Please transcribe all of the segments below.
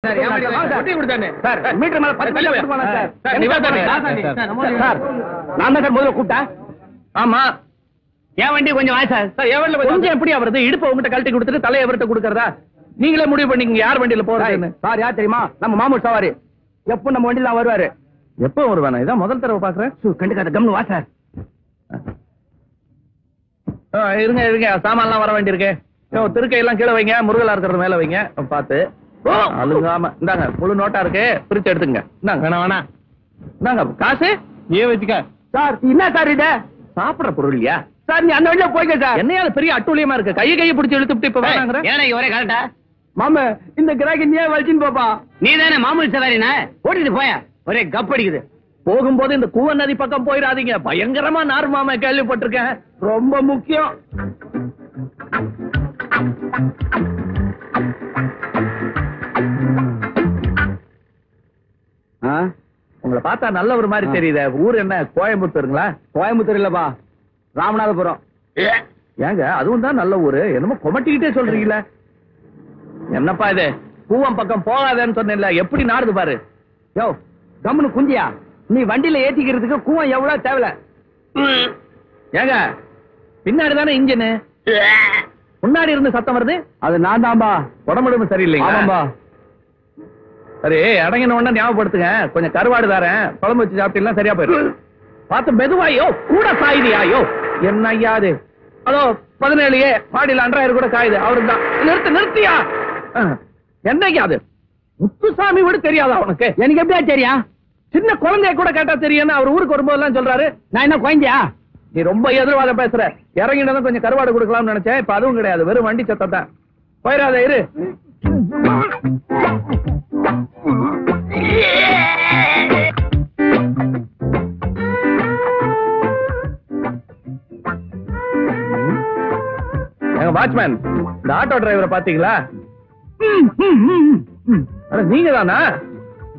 ஆமா என் வண்டி கொஞ்சம் எப்படி அவரது இடுப்ப உங்ககிட்ட கழட்டி கொடுத்துட்டு தலையை அவர்கிட்ட கொடுக்கறதா? நீங்களே முடிவு பண்ணீங்க யார் வண்டியில போறதுன்னு. சார் யார் தெரியுமா? நம்ம மாமூல் சவாரி. எப்ப நம்ம வண்டியில வருவாரு. எப்ப வருவானா? இதான் முதல் தடவை பாக்குறேன். கண்டுக்காத கம்னு வா சார். இருங்க இருங்க, சாமான்லாம் வர வேண்டியிருக்கு. திருக்கையெல்லாம் கீழே வைங்க, முருகலா இருக்கிறது மேல வைங்க பார்த்து. அழுகாம இந்தாங்க, முழு நோட்டா இருக்கு, பிரிச்சு எடுத்துங்க. இந்தாங்க. வேணா வேணா, இந்தாங்க காசு. வச்சுக்க சார். என்ன சார் இது? சாப்பிடுற பொருள் இல்லையா சார்? நீ அந்த வழியா போய்க்க சார். என்னையால பெரிய அட்டூழியமா இருக்கு. கையை பிடிச்சி இழுத்துட்டு இப்ப வேணாங்கிற. ஏன்னா ஒரே கரெக்டா மாமா, இந்த கிராக்கி நீ வலிச்சின்னு போப்பா. நீ தானே மாமூல் சவாரினா, ஓட்டிட்டு போய. ஒரே கப் அடிக்குது. போகும்போது இந்த கூவன் நதி பக்கம் போயிடாதீங்க, பயங்கரமா நார் மாமா கேள்விப்பட்டிருக்கேன். ரொம்ப முக்கியம். உங்களை பார்த்தா நல்ல ஒரு மாதிரி தெரியுது. ஊர் என்ன கோயம்புத்தூருங்களா? கோயம்புத்தூர் இல்லப்பா, ராமநாதபுரம். ஏங்க அதுவும் தான் நல்ல ஊரு, என்னமோ கொமட்டிக்கிட்டே சொல்றீங்களே. என்னப்பா இது? கூவம் பக்கம் போகாதேன்னு சொன்னேன்ல, எப்படி நாடுது பாரு. யோ கம்னு குந்தியா, நீ வண்டியில ஏத்திக்கிறதுக்கு கூவம் எவ்வளவு தேவை. ஏங்க பின்னாடி தானே இன்ஜின், முன்னாடி இருந்து சத்தம் வருது. அது நான் தான்பா. உடம்புடம்பு சரியில்லைங்களா? சரி, அடங்கின உடனே ஞாபகப்படுத்துங்க. கொஞ்சம் கருவாடு தாரேன், குழம்பு வச்சு சாப்பிட்டீங்கன்னா சரியா போயிடும். பார்த்து மெதுவாயோ, கூட சாயுதியாயோ. என்ன ஐயாது? அதோ 17 மாடியில் அன்றாயிரம் கூட காயுது. அவரு தான். நிறுத்தியா? என்னைக்கு அது? முத்துசாமி கூட தெரியாதா உனக்கு? எனக்கு எப்படியா தெரியும்? சின்ன குழந்தைய கூட கேட்டா தெரியும். அவர் ஊருக்கு வரும்போதெல்லாம் சொல்றாரு. நான் என்ன குழந்தையா? நீ ரொம்ப எதிர்வாதம் பேசுற. இறங்கினதும் கொஞ்சம் கருவாடு கொடுக்கலாம்னு நினைச்சேன். இப்ப அதுவும் கிடையாது, வெறும் வண்டி சத்தம் தான். போயிடாத இரு. வாட்ச்மேன், இந்த ஆட்டோ டிரைவரை பாத்தீங்களா? நீங்க தானா?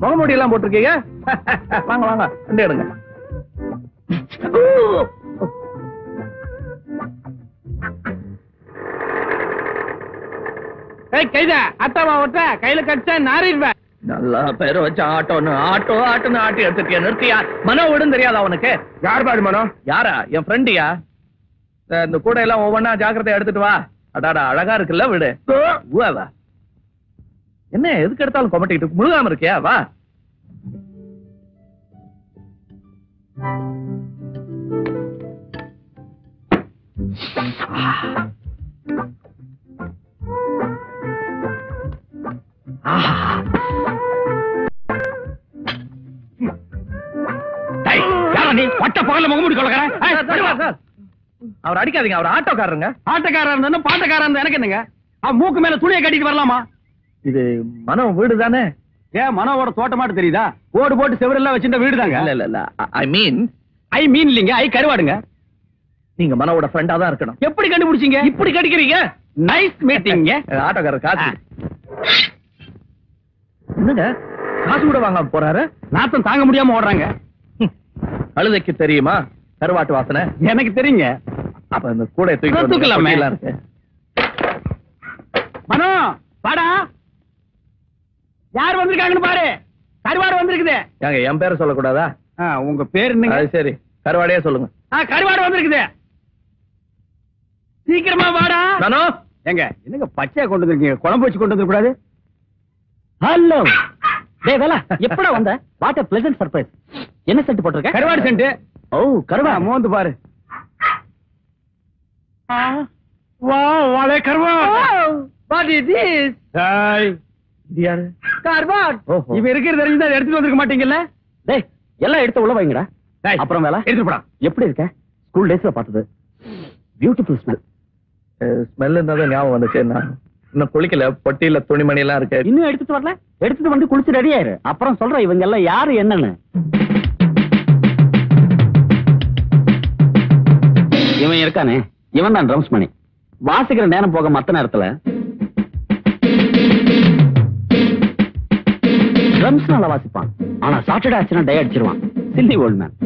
முகமூடி எல்லாம் போட்டிருக்கீங்க. வாங்க வாங்க, ரெண்டு எடுங்க. கைத அத்தாவா ஓட்ட கையில கடிச்சா நாரிடுவேன். நல்லா பேர் வச்ச ஆட்டோன்னு ஆட்டுன்னு ஆட்டி எடுத்துட்டியா? நிறுத்தியா? மனோ விடும் தெரியாதா உனக்கு? யார் பாடு மனோ? யாரா? என் ஃப்ரெண்டியா? இந்த கூட எல்லாம் ஒவ்வொன்னா ஜாக்கிரதை எடுத்துட்டு வா. அடாடா அழகா இருக்குல்ல விடு. வா. என்ன எதுக்கு எடுத்தாலும் கொமட்டிக்கிட்டு முழுகாம இருக்கியா? வா. நீ பட்ட பகல முகமூடி கொள்ளக்காரன். அவர் அடிக்காதீங்க, அவர் ஆட்டோக்காரருங்க. ஆட்டோக்காரர் இருந்தா பாட்டக்காரர் இருந்தா எனக்கு என்னங்க? அவன் மூக்கு மேல துணியை கட்டிட்டு வரலாமா? இது மனோ வீடு தானே? ஏன் மனோவோட தோட்டமாட்டு தெரியுதா? ஓடு போட்டு செவரெல்லாம் வச்சிருந்த வீடு தாங்க. இல்ல ஐ மீன் இல்லீங்க, ஐ கருவாடுங்க. நீங்க மனோவோட ஃப்ரெண்டா தான் இருக்கணும். எப்படி கண்டுபிடிச்சீங்க? இப்படி கடிக்கிறீங்க. நைஸ் மீட்டிங்க. ஆட்டோக்காரர் காசு என்னங்க? காசு கூட வாங்க போறாரு. நாத்தம் தாங்க முடியாம ஓடுறாங்க. அழுதைக்கு தெரியுமா கருவாட்டு வாசனை? எனக்கு தெரியுங்க. அப்ப இந்த கூட தூக்கலாமே. இருக்கு. மனோ வாடா, யார் வந்திருக்காங்கன்னு பாரு. கருவாடு வந்திருக்குது. ஏங்க என் பேரை சொல்லக்கூடாதா? உங்க பேர் என்னங்க? சரி, கருவாடையே சொல்லுங்க. கருவாடு வந்திருக்குது. சீக்கிரமா வாடா. நானோ எங்க என்னங்க பச்சையா கொண்டு வந்திருக்கீங்க? குழம்பு வச்சு கொண்டு வந்து கூடாது? ஹலோ டேய் வேலா, எப்படா வந்த? What a pleasant surprise. என்ன சென்ட் போட்டுருக்க? கருவாடு சென்ட். ஓ கருவாடு, மோந்து பாரு. வாளே கருவாடு. What is this? டேய் இது யாரு? கருவாடு. இவ இருக்கிறது தெரிஞ்சா எடுத்து வந்திருக்க மாட்டீங்கல்ல? டேய் எல்லாம் எடுத்து உள்ள வைங்கடா. டேய் அப்புறம் வேலா எடுத்து போடா. எப்படி இருக்க? ஸ்கூல் டேஸ்ல பார்த்தது பியூட்டிஃபுல் ஸ்மெல். ஸ்மெல் இருந்தாதான் ஞாபகம் வந்துச்சு. நான் இன்னும் குளிக்கல, பொட்டியில துணிமணி எல்லாம் இருக்கு. இன்னும் எடுத்துட்டு வரல? எடுத்துட்டு வந்து குளிச்சு ரெடி ஆயிரு. அப்புறம் சொல்ற இவங்க எல்லாம் யாரு என்னன்னு. இவன் இருக்கானே, இவன் தான் ட்ரம்ஸ் மணி. வாசிக்கிற நேரம் போக மத்த நேரத்துல ட்ரம்ஸ் நல்லா வாசிப்பான். ஆனா சாட்டர்டே ஆச்சுன்னா டை அடிச்சிருவான். Silly old man.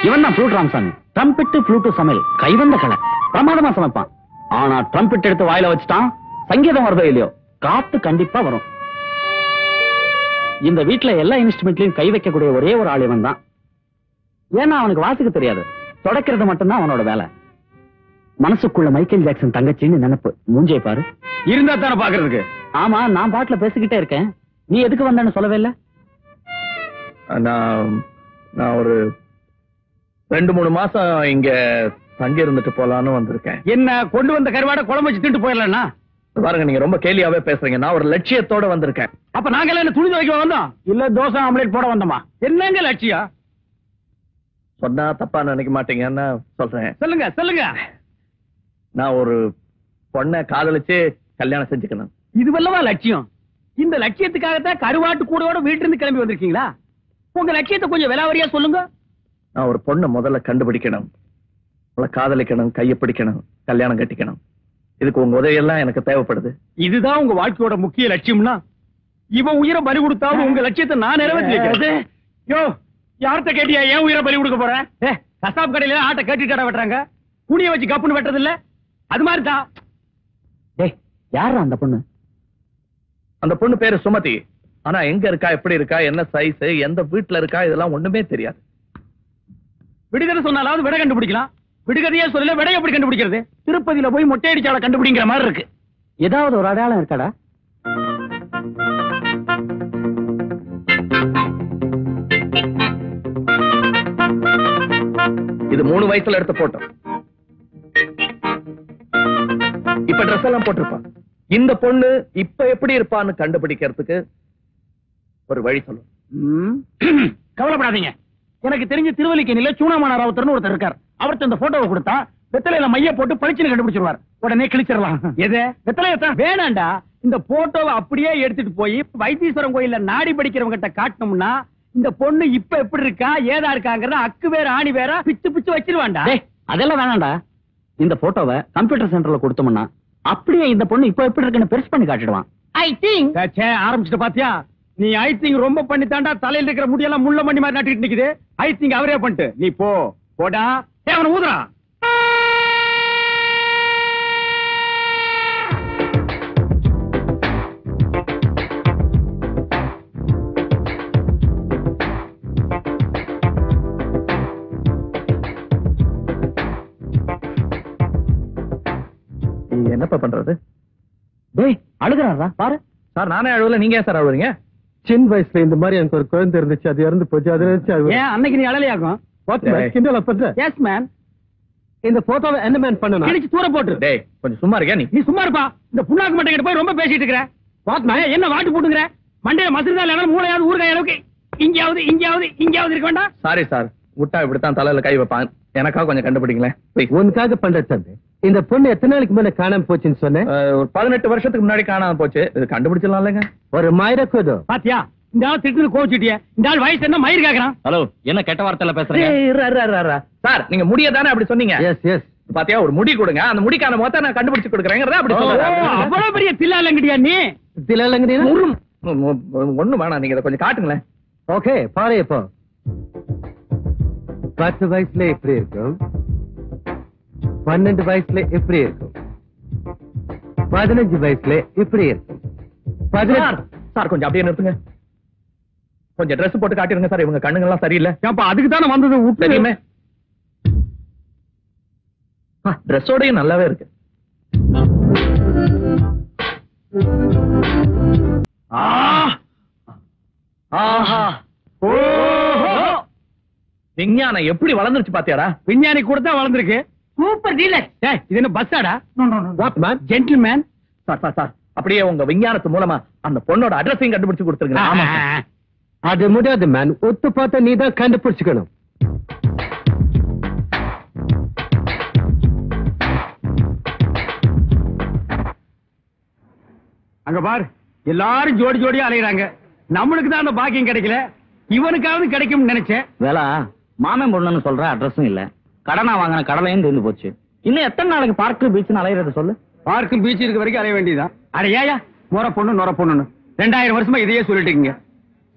இவன் தான் ஃப்ளூட் ராமசாமி. ட்ரம்பெட்டு ஃப்ளூட்டு சமையல் கைவந்த கலை. பிரமாதமா சமைப்பான். ஆனா ட்ரம்பெட் எடுத்து வாயில வச்சுட்டான், சங்கீதம் வருதோ இல்லையோ காத்து கண்டிப்பா வரும். இந்த வீட்டுல எல்லா இன்ஸ்ட்ருமெண்ட்லயும் கை வைக்கக்கூடிய ஒரே ஒரு ஆள் இவன் தான். ஏன்னா அவனுக்கு வாசிக்க தெரியாது, தொடக்கிறது மட்டும்தான் அவனோட வேலை. மனசுக்குள்ள மைக்கேல் ஜாக்சன் தங்கச்சின்னு நினைப்பு. மூஞ்சே பாரு. இருந்தா தானே பாக்குறதுக்கு. ஆமா, நான் பாட்டுல பேசிக்கிட்டே இருக்கேன். நீ எதுக்கு வந்தேன்னு சொல்லவே இல்ல? நான் ஒரு 2-3 மாசம் இங்க தங்கி இருந்துட்டு போலான்னு வந்திருக்கேன். என்ன கொண்டு வந்த கருவாட குழம்பு வச்சு தின்ட்டு போயிடலன்னா? பாருங்க, நீங்க ரொம்ப கேலியாவே பேசுறீங்க. நான் ஒரு லட்சியத்தோட வந்திருக்கேன். அப்ப நாங்கெல்லாம் என்ன துணி துவைக்க வந்தோம்? இல்ல தோசை ஆம்லேட் போட வந்தோமா? என்னங்க லட்சியம்? சொன்னா தப்பா நினைக்க மாட்டீங்கன்னு சொல்றேன். சொல்லுங்க சொல்லுங்க. நான் ஒரு பொண்ணை காதலிச்சு கல்யாணம் செஞ்சுக்கணும். இது வல்லவா லட்சியம்? இந்த லட்சியத்துக்காகத்தான் கருவாட்டு கூடோட வீட்டுல இருந்து கிளம்பி வந்திருக்கீங்களா? உங்க லட்சியத்தை கொஞ்சம் விலாவரியா சொல்லுங்க. நான் ஒரு பொண்ணை முதல்ல கண்டுபிடிக்கணும், அவளை காதலிக்கணும், கையை பிடிக்கணும், கல்யாணம் கட்டிக்கணும். இதுக்கு உங்க உதவியெல்லாம் எனக்கு தேவைப்படுது. இதுதான் உங்க வாழ்க்கையோட முக்கிய லட்சியம்னா இவன் உயிரை பலி கொடுத்தாவது உங்க லட்சியத்தை நான் நிறைவேற்றிருக்கேன். யோ, யார்கிட்ட கேட்டியா ஏன் உயிரை பலி கொடுக்க போறேன்? கசாப் கடையில ஆட்டை கட்டிட்டு வெட்டுறாங்க, குனிய வச்சு கப்புன்னு வெட்டுறது இல்ல. அது மாதிரி தான். யாரா அந்த பொண்ணு? அந்த பொண்ணு பேரு சுமதி. ஆனா எங்க இருக்கா, எப்படி இருக்கா, என்ன சைஸ், எந்த வீட்டுல இருக்கா, இதெல்லாம் ஒண்ணுமே தெரியாது. விடுகதை சொன்னாலாவது விடை கண்டுபிடிக்கலாம். விடுகதையே சொல்லல, விடை எப்படி கண்டுபிடிக்கிறது? திருப்பதியில போய் மொட்டை அடிச்சால கண்டுபிடிங்கிற மாதிரி இருக்கு. ஏதாவது ஒரு அடையாளம் இருக்காடா? இது 3 வயசுல எடுத்த போட்டோ. இப்ப ட்ரெஸ் எல்லாம் போட்டிருப்பா. இந்த பொண்ணு இப்ப எப்படி இருப்பான்னு கண்டுபிடிக்கிறதுக்கு ஒரு வழி சொல்லும். கவலைப்படாதீங்க. எனக்கு தெரிஞ்ச திருவல்லிக்கேணியில சூனாமான ராவுத்தர்னு ஒருத்தர் இருக்கார். அவர்கிட்ட இந்த போட்டோவை கொடுத்தா வெத்தலையில மைய போட்டு பளிச்சுன்னு கண்டுபிடிச்சிருவார். உடனே கிழிச்சிடலாம். எது? வெத்தலையத்தான். வேணாண்டா, இந்த போட்டோவை அப்படியே எடுத்துட்டு போய் வைத்தீஸ்வரன் கோயில்ல நாடி படிக்கிறவங்க கிட்ட காட்டணும்னா இந்த பொண்ணு இப்ப எப்படி இருக்கா, ஏதா இருக்காங்கறத அக்கு வேற ஆணி வேற பிச்சு பிச்சு வச்சிருவான்டா. அதெல்லாம் வேணாண்டா. இந்த போட்டோவை கம்ப்யூட்டர் சென்டர்ல கொடுத்தோம்னா அப்படியே இந்த பொண்ணு இப்ப எப்படி இருக்குன்னு பெருசு பண்ணி காட்டிடுவான். I think. ஆரம்பிச்சுட்டு பாத்தியா? நீ ஐ திங்க் ரொம்ப பண்ணித்தாண்டா. தலையில இருக்கிற முடியெல்லாம் முள்ள மணி மாதிரி நட்டிட்டு நிக்குது. ஐ திங்க் அவரே பண்ணிட்டு நீ போ. போடா, அவனை ஊதுறா. என்னப்பா பண்றது? டேய், அழுகுறாரா பாரு. சார், நானே அழுவல, நீங்க ஏன் சார் அழுவுறீங்க? சின்ன வயசுல இந்த மாதிரி எனக்கு ஒரு குழந்தை இருந்துச்சு, அது இறந்து போச்சு. அது ஏன் அன்னைக்கு நீ அழலையாகும்? கிண்டலா பண்ற? Yes man. இந்த போட்டோவை என்ன மேன் பண்ணணும்? கிழிச்சு தூர போட்டு. டேய், கொஞ்சம் சும்மா இருக்கியா? நீ சும்மா இருப்பா. இந்த புண்ணாக்கு மட்டை கிட்ட போய் ரொம்ப பேசிட்டு இருக்கிற. என்ன வாட்டு போட்டுங்கிற? மண்டையில மசிறுதா இல்ல மூளையாவது ஊறுகாய் அளவுக்கு இங்கயாவது இருக்க வேண்டாம். சாரி சார், விட்டா இப்படித்தான் தலையில கை வைப்பான். எனக்காக கொஞ்சம் கண்டுபிடிங்களேன். உனக்காக பண்றது தம்பி. இந்த பொண்ணு எத்தனை நாளைக்கு முன்ன காணாம போச்சுன்னு சொன்னேன்? ஒரு 18 வருஷத்துக்கு முன்னாடி காணாம போச்சு. இது கண்டுபிடிச்சிடலாம் இல்லைங்க? ஒரு மாயிரக்கூதோ பாத்தியா? இந்த ஆள் திட்டு கோச்சிட்டிய. இந்த ஆள் வயசு என்ன மயிர் கேக்குறான். ஹலோ, என்ன கெட்ட வார்த்தையில பேசுறீங்க? சார், நீங்க முடிய தானே அப்படி சொன்னீங்க? Yes yes. பாத்தியா, ஒரு முடி கொடுங்க, அந்த முடிக்கான மொத்த நான் கண்டுபிடிச்சு கொடுக்குறேங்கிறத அப்படி சொல்றேன். அவ்வளவு பெரிய தில்லாலங்கடியா நீ? தில்லாலங்கடியா? ஒண்ணு வேணாம், நீங்க இதை கொஞ்சம் காட்டுங்களேன். ஓகே, பாரு. இப்போ 10 வயசுல எப்படி இருக்கும், 12 வயசுல எப்படி இருக்கும், 15 வயசுல எப்படி இருக்கும், 16. சார், கொஞ்சம் அப்படியே நிறுத்துங்க. கொஞ்சம் ட்ரெஸ் போட்டு காட்டிருங்க சார். இவங்க கண்ணுங்கெல்லாம் சரியில்லை. அதுக்கு தானே வந்தது. தெரியுமே, ட்ரெஸ்ஸோடயும் நல்லாவே இருக்கு. விஞ்ஞானம் எப்படி வளர்ந்துருச்சு பாத்தியாடா? விஞ்ஞானி கூட தான் வளர்ந்துருக்கு. Super dealer. இது என்ன பஸ்ஸாடா? What man, gentleman. சார், அப்படியே உங்க விஞ்ஞானத்து மூலமா அந்த பொண்ணோட அட்ரஸையும் கண்டுபிடிச்சு கொடுத்துருங்க. அது முடியாது மேன். ஒத்து பார்த்தா நீ தான் கண்டுபிடிச்சுக்கணும். அங்க பாரு, எல்லாரும் ஜோடி ஜோடியா அலையறாங்க. நம்மளுக்கு தான் அந்த பாக்கியம் கிடைக்கல. இவனுக்காவது கிடைக்கும் நினைச்சேன். வேலா, மாமன் பொண்ணுன்னு சொல்ற அட்ரஸும் இல்ல, கடனா வாங்கின கடலையும் தீர்ந்து போச்சு. இன்னும் எத்தனை நாளைக்கு பார்க்கு பீச் அலையிறத சொல்லு? பார்க்கும் பீச் இருக்க வரைக்கும் அலைய வேண்டியதான். அட ஏயா, நொற பொண்ணு 2000 வருஷமா இதையே சொல்லிட்டு இருக்கீங்க.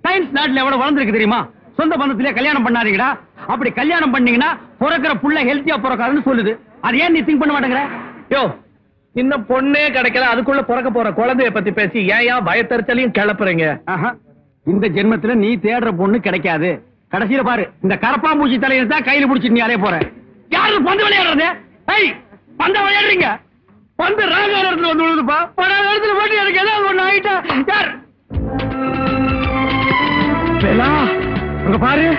சயின்ஸ் நாட்டுல எவ்வளவு வளர்ந்துருக்கு தெரியுமா? சொந்த பந்தத்திலே கல்யாணம் பண்ணாதீங்கடா. அப்படி கல்யாணம் பண்ணீங்கன்னா பிறக்கிற புள்ள ஹெல்த்தியா பிறக்காதுன்னு சொல்லுது. அது ஏன் நீ திங்க் பண்ண மாட்டேங்கிற? யோ, இன்னும் பொண்ணே கிடைக்கல, அதுக்குள்ள பிறக்க போற குழந்தைய பத்தி பேசி ஏன் பயத்தறிச்சலையும் கிளப்புறீங்க? இந்த ஜென்மத்துல நீ தேடுற பொண்ணு கிடைக்காது. கடைசியில பாரு, இந்த கரப்பாம்பூச்சி தலையை தான் கையில புடிச்சு நீ அலைய போற. யாரு பந்து விளையாடுறது? பந்த விளையாடுறீங்க, பந்து ராக இடத்துல வந்து விழுதுப்பா. படாத இடத்துல போட்டு எனக்கு ஏதாவது ஒண்ணு ஆயிட்டா யார் அங்க பாரு.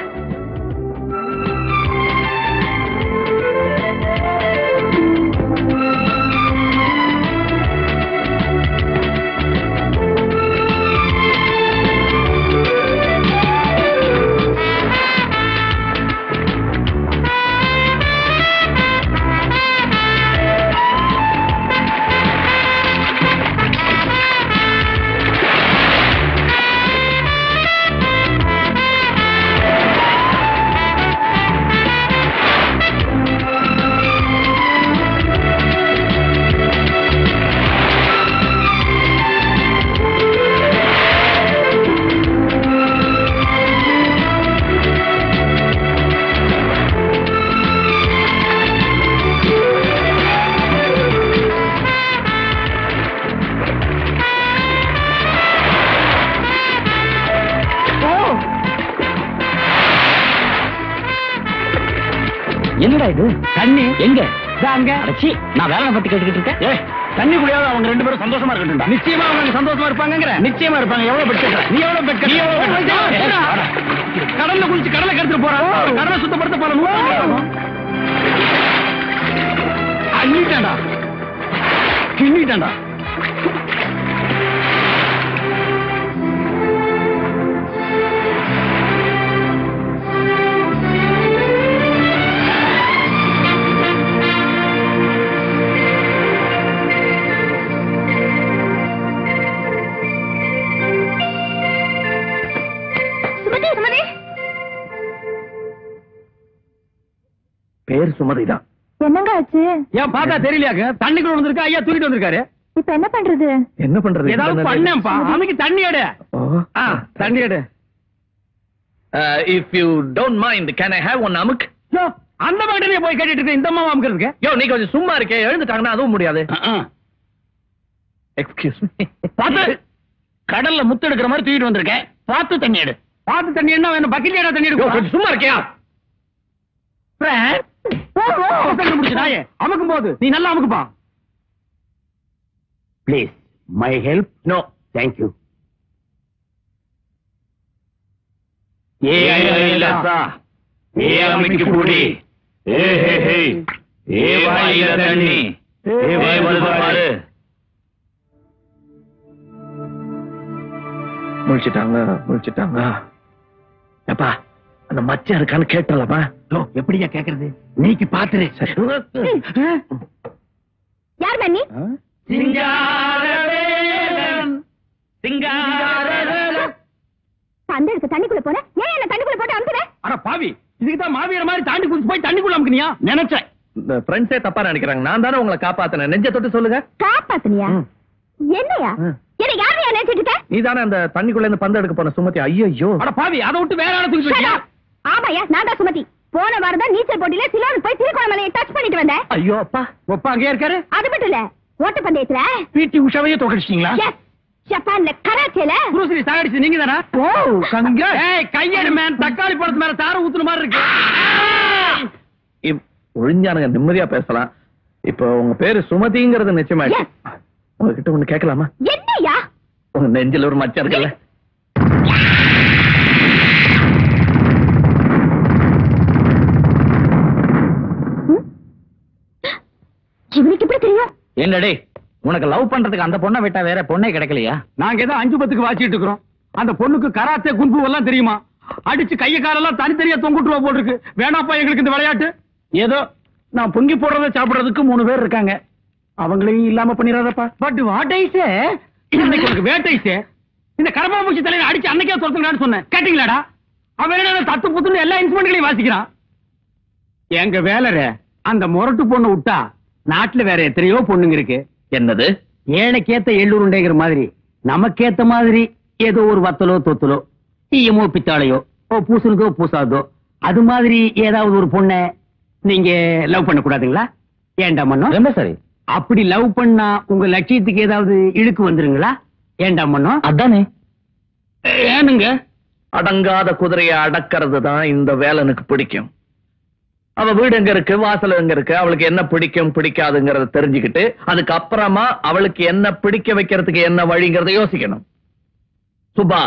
என்னடா இது? தண்ணி எங்க? அங்க. நான் வேலை பத்தி கேட்டுக்கிட்டு இருக்கேன். தண்ணி குடியாத அவங்க ரெண்டு பேரும் சந்தோஷமா இருக்கட்டும். நிச்சயமா அவங்க சந்தோஷமா இருப்பாங்க. நிச்சயமா இருப்பாங்க. எவ்வளவு பெட் நீ எவ்வளவு பெட் கடல்ல குளிச்சு கடலை கெடுத்துட்டு போறான். கடலை சுத்தப்படுத்த போற அள்ளிட்டாண்டா, கிண்ணிட்டாண்டா. பேர் சுமதிதான். என்னங்க ஆச்சு? ஏன் பார்த்தா தெரியலையாங்க? தண்ணிக்குள்ள வந்திருக்கா, ஐயா தூக்கிட்டு வந்திருக்காரு. இப்ப என்ன பண்றது? என்ன பண்றது? ஏதாவது பண்ணேன்ப்பா. அன்னைக்கு தண்ணி எடு. தண்ணி எடு. If you don't mind, can I have one amuk? யோ, அந்த மாதிரியே போய் கேட்டிட்டு இருக்க. இந்த அம்மா அமுக்கிறதுக்கு. யோ, நீ கொஞ்சம் சும்மா இருக்கே. எழுந்துட்டாங்கன்னா அதுவும் முடியாது. Excuse me. பாத்து கடல்ல முத்து எடுக்கிற மாதிரி தூக்கிட்டு வந்திருக்கேன். பார்த்து தண்ணி எடு. பார்த்து தண்ணி என்ன வேணும்? பக்கெட்ல ஏடா தண்ணி எடுக்கும். கொஞ்சம் சும்மா இருக்கியா? அமுக்கும் போது நீ நல்லா அமுக்குப்பா. Please my help. No thank you. முடிச்சிட்டாங்க. எப்பா அந்த மச்சம் இருக்கான்னு கேட்டலப்பா. எப்படியா கேக்குறது? நீக்கு பாத்துரு. யார் மன்னி? பந்தெடுத்து தண்ணிக்குள்ள போன ஏன் என்ன தண்ணிக்குள்ள போட்டு அமுக்குற? அட பாவி, இதுக்குதான் மாவீர மாதிரி தாண்டி குதிச்சு போய் தண்ணிக்குள்ள அமுக்குனியா? நினைச்சேன். இந்த ஃப்ரெண்ட்ஸே தப்பா நினைக்கிறாங்க. நான் தானே உங்களை காப்பாத்தினேன். நெஞ்ச தொட்டு சொல்லுங்க. காப்பாத்துனியா? என்னையா? என்ன யாரையா நினைச்சிட்டு இருக்க? நீ தானே அந்த தண்ணிக்குள்ள இருந்து பந்து எடுக்க போன சுமதி. ஐயோ. அட பாவி, அதை விட்டு வேற ஆள தூக்கி போயிட்டியா? ஆமாயா, நான் தான் சுமதி. போன வாரம் தான் நீச்சல் போட்டியில சிலோன் போய் திருக்கோணமலையை டச் பண்ணிட்டு வந்தேன். ஐயோ அப்பா. ஒப்பா அங்கே இருக்காரு. அது மட்டும் இல்ல, ஓட்ட பந்தயத்துல பிடி உஷாவையே தோக்கடிச்சிட்டீங்களா? ஜப்பான்ல கராச்சேல புரூஸ்லி சாகடிச்சு நீங்க தானா? ஓ கங்க. ஏய் கையெடு மேன், தக்காளி பழத்து மேல தார ஊத்துன மாதிரி இருக்கு. ஒழிஞ்சானுங்க, நிம்மதியா பேசலாம். இப்போ உங்க பேரு சுமதிங்கிறது நிச்சயமாயிடுச்சு. உங்ககிட்ட ஒண்ணு கேட்கலாமா? என்னையா? உங்க நெஞ்சில ஒரு மச்சம் இருக்குல்ல? இவனுக்கு எப்படி தெரியும்? என்னடே, உனக்கு லவ் பண்றதுக்கு அந்த பொண்ணை விட்டா வேற பொண்ணே கிடைக்கலையா? நாங்க ஏதோ 5-10க்கு வாச்சிட்டு இருக்கிறோம். அந்த பொண்ணுக்கு கராத்தே குன்பு எல்லாம் தெரியுமா? அடிச்சு கைய காலெல்லாம் தனித்தனியா தொங்குட்டுவா போல் இருக்கு. வேணாப்பா எங்களுக்கு இந்த விளையாட்டு. ஏதோ நான் பொங்கி போடுறத சாப்பிடுறதுக்கு 3 பேர் இருக்காங்க. அவங்களையும் இல்லாம பண்ணிடாதப்பா. பட் வாட் ஐ சே, இன்னைக்கு உங்களுக்கு வேட்டை சே. இந்த கரப்பாம்பூச்சி தலையில அடிச்சு அன்னைக்கே துரத்துங்கன்னு சொன்னேன். கேட்டீங்களாடா? அவன் என்ன தத்து புத்துன்னு எல்லா இன்ஸ்ட்ருமெண்ட்களையும் வாசிக்கிறான். எங்க வேலர அந்த முரட்டு பொண்ணு விட்டா நாட்டுல வேற எத்தனையோ பொண்ணுங்க இருக்கு. என்னது? ஏழைக்கேத்த எள்ளுருண்டைங்கிற மாதிரி நமக்கேத்த மாதிரி ஏதோ ஒரு வத்தலோ தொத்தலோ ஈயமோ பித்தாளையோ பூசுனதோ பூசாதோ அது மாதிரி ஏதாவது ஒரு பொண்ணை நீங்க லவ் பண்ண கூடாதுங்களா? ஏண்டா மன்னோ? ரொம்ப சரி. அப்படி லவ் பண்ணா உங்க லட்சியத்துக்கு ஏதாவது இழுக்கு வந்துருங்களா? ஏண்டா மண்ணோ? அதானே. ஏனுங்க? அடங்காத குதிரையை அடக்கிறது தான் இந்த வேலனுக்கு பிடிக்கும். அவ வீடு எங்க இருக்கு, வாசல் எங்க இருக்கு, அவளுக்கு என்ன பிடிக்கும் பிடிக்காதுங்கறத தெரிஞ்சுக்கிட்டு அதுக்கு அப்புறமா அவளுக்கு என்ன பிடிக்க வைக்கிறதுக்கு என்ன வழிங்கிறத யோசிக்கணும். சுபா,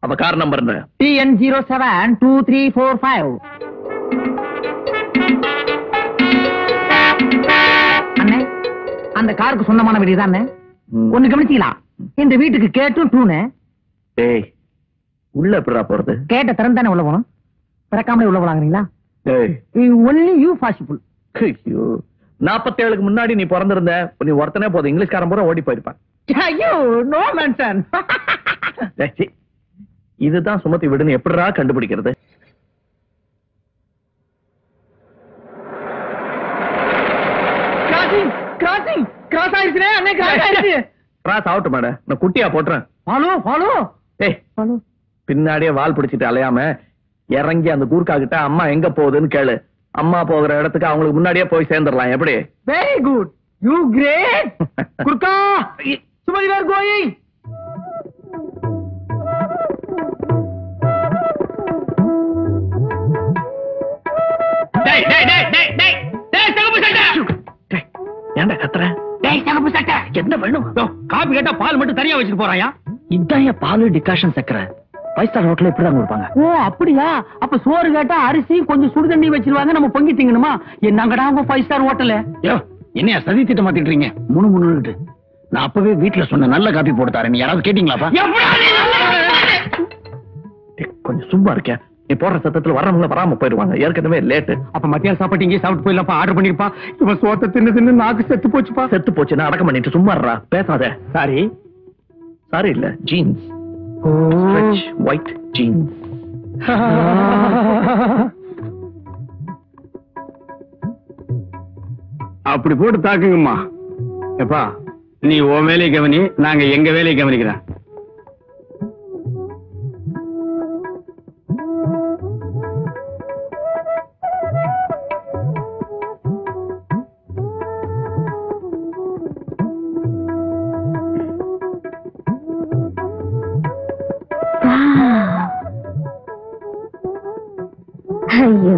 அவ கார் நம்பர் TN072345. அண்ணே, அந்த காருக்கு சொந்தமான வீடு தான். ஒண்ணு கவனிச்சிக்கலாம், இந்த வீட்டுக்கு கேட்டும் டூனு. ஏய், உள்ள எப்படா போறது? கேட்ட திறந்தானே உள்ள போகணும், திறக்காமலே உள்ள போலாங்கிறீங்களா? Only you possible. 47க்கு முன்னாடி நீ பிறந்திருந்த, நீ ஒருத்தனே போதும், இங்கிலீஷ்காரன் பூரா ஓடி போயிருப்பான். ஐயோ, நோ மென்ஷன். இதுதான் சுமதி வீடுன்னு எப்படிடா கண்டுபிடிக்கிறது? கிராஸ் ஆயிருச்சுனே அண்ணே, கிராஸ் ஆயிருச்சு. கிராஸ் ஆகட்டும் மேடம், நான் குட்டியா போட்டுறேன். ஃபாலோ. ஏய், பின்னாடியே வால் பிடிச்சிட்டு அலையாம இறங்கி அந்த கூர்க்கா கிட்ட அம்மா எங்க போகுதுன்னு கேளு. அம்மா போகிற இடத்துக்கு அவங்களுக்கு முன்னாடியே போய் சேர்ந்துடலாம். எப்படி? Very good, you great. Gurkha, Sumathi where going. ஏன்டா கத்துற? என்ன வேணும்? காபி கேட்டா பால் மட்டும் தனியா வச்சுட்டு போறாயா? இதான் பால் டிகாஷன் சக்கரை 5 ஸ்டார் ஹோட்டல்ல இப்படிதான் கொடுப்பாங்க. ஓ அப்படியா? அப்ப சோறு கேட்டா அரிசி கொஞ்சம் சுடு தண்ணி வச்சிருவாங்க, நம்ம பொங்கி திங்கணுமா? என்னங்கடா உங்க 5 ஸ்டார் ஹோட்டல்? என்னையா சதி திட்டம் மாத்திட்டுறீங்க? முணுமுணுட்டு நான் அப்பவே வீட்டுல சொன்ன நல்ல காபி போட்டு தரேன். யாராவது கேட்டீங்களாப்பா? கொஞ்சம் சும்மா இருக்கேன். நீ போடுற சத்தத்துல வர்றவங்க வராம போயிருவாங்க, ஏற்கனவே லேட்டு. அப்ப மத்தியானம் சாப்பாட்டு இங்கே சாப்பிட்டு போயிடலாப்பா, ஆர்டர் பண்ணிருப்பா. இவன் சோத்த தின்னு நாக்கு செத்து போச்சுப்பா. செத்து போச்சுன்னா அடக்கம் பண்ணிட்டு சும்மா இருடா, பேசாத. சாரி இல்ல, ஜீன்ஸ், ஒயிட் ஜீன்ஸ். அப்படி போட்டு தாக்குங்கம்மா. எப்பா, நீ உன் வேலையை கவனி, நாங்க எங்க வேலையை கவனிக்கிறேன். ஐயோ,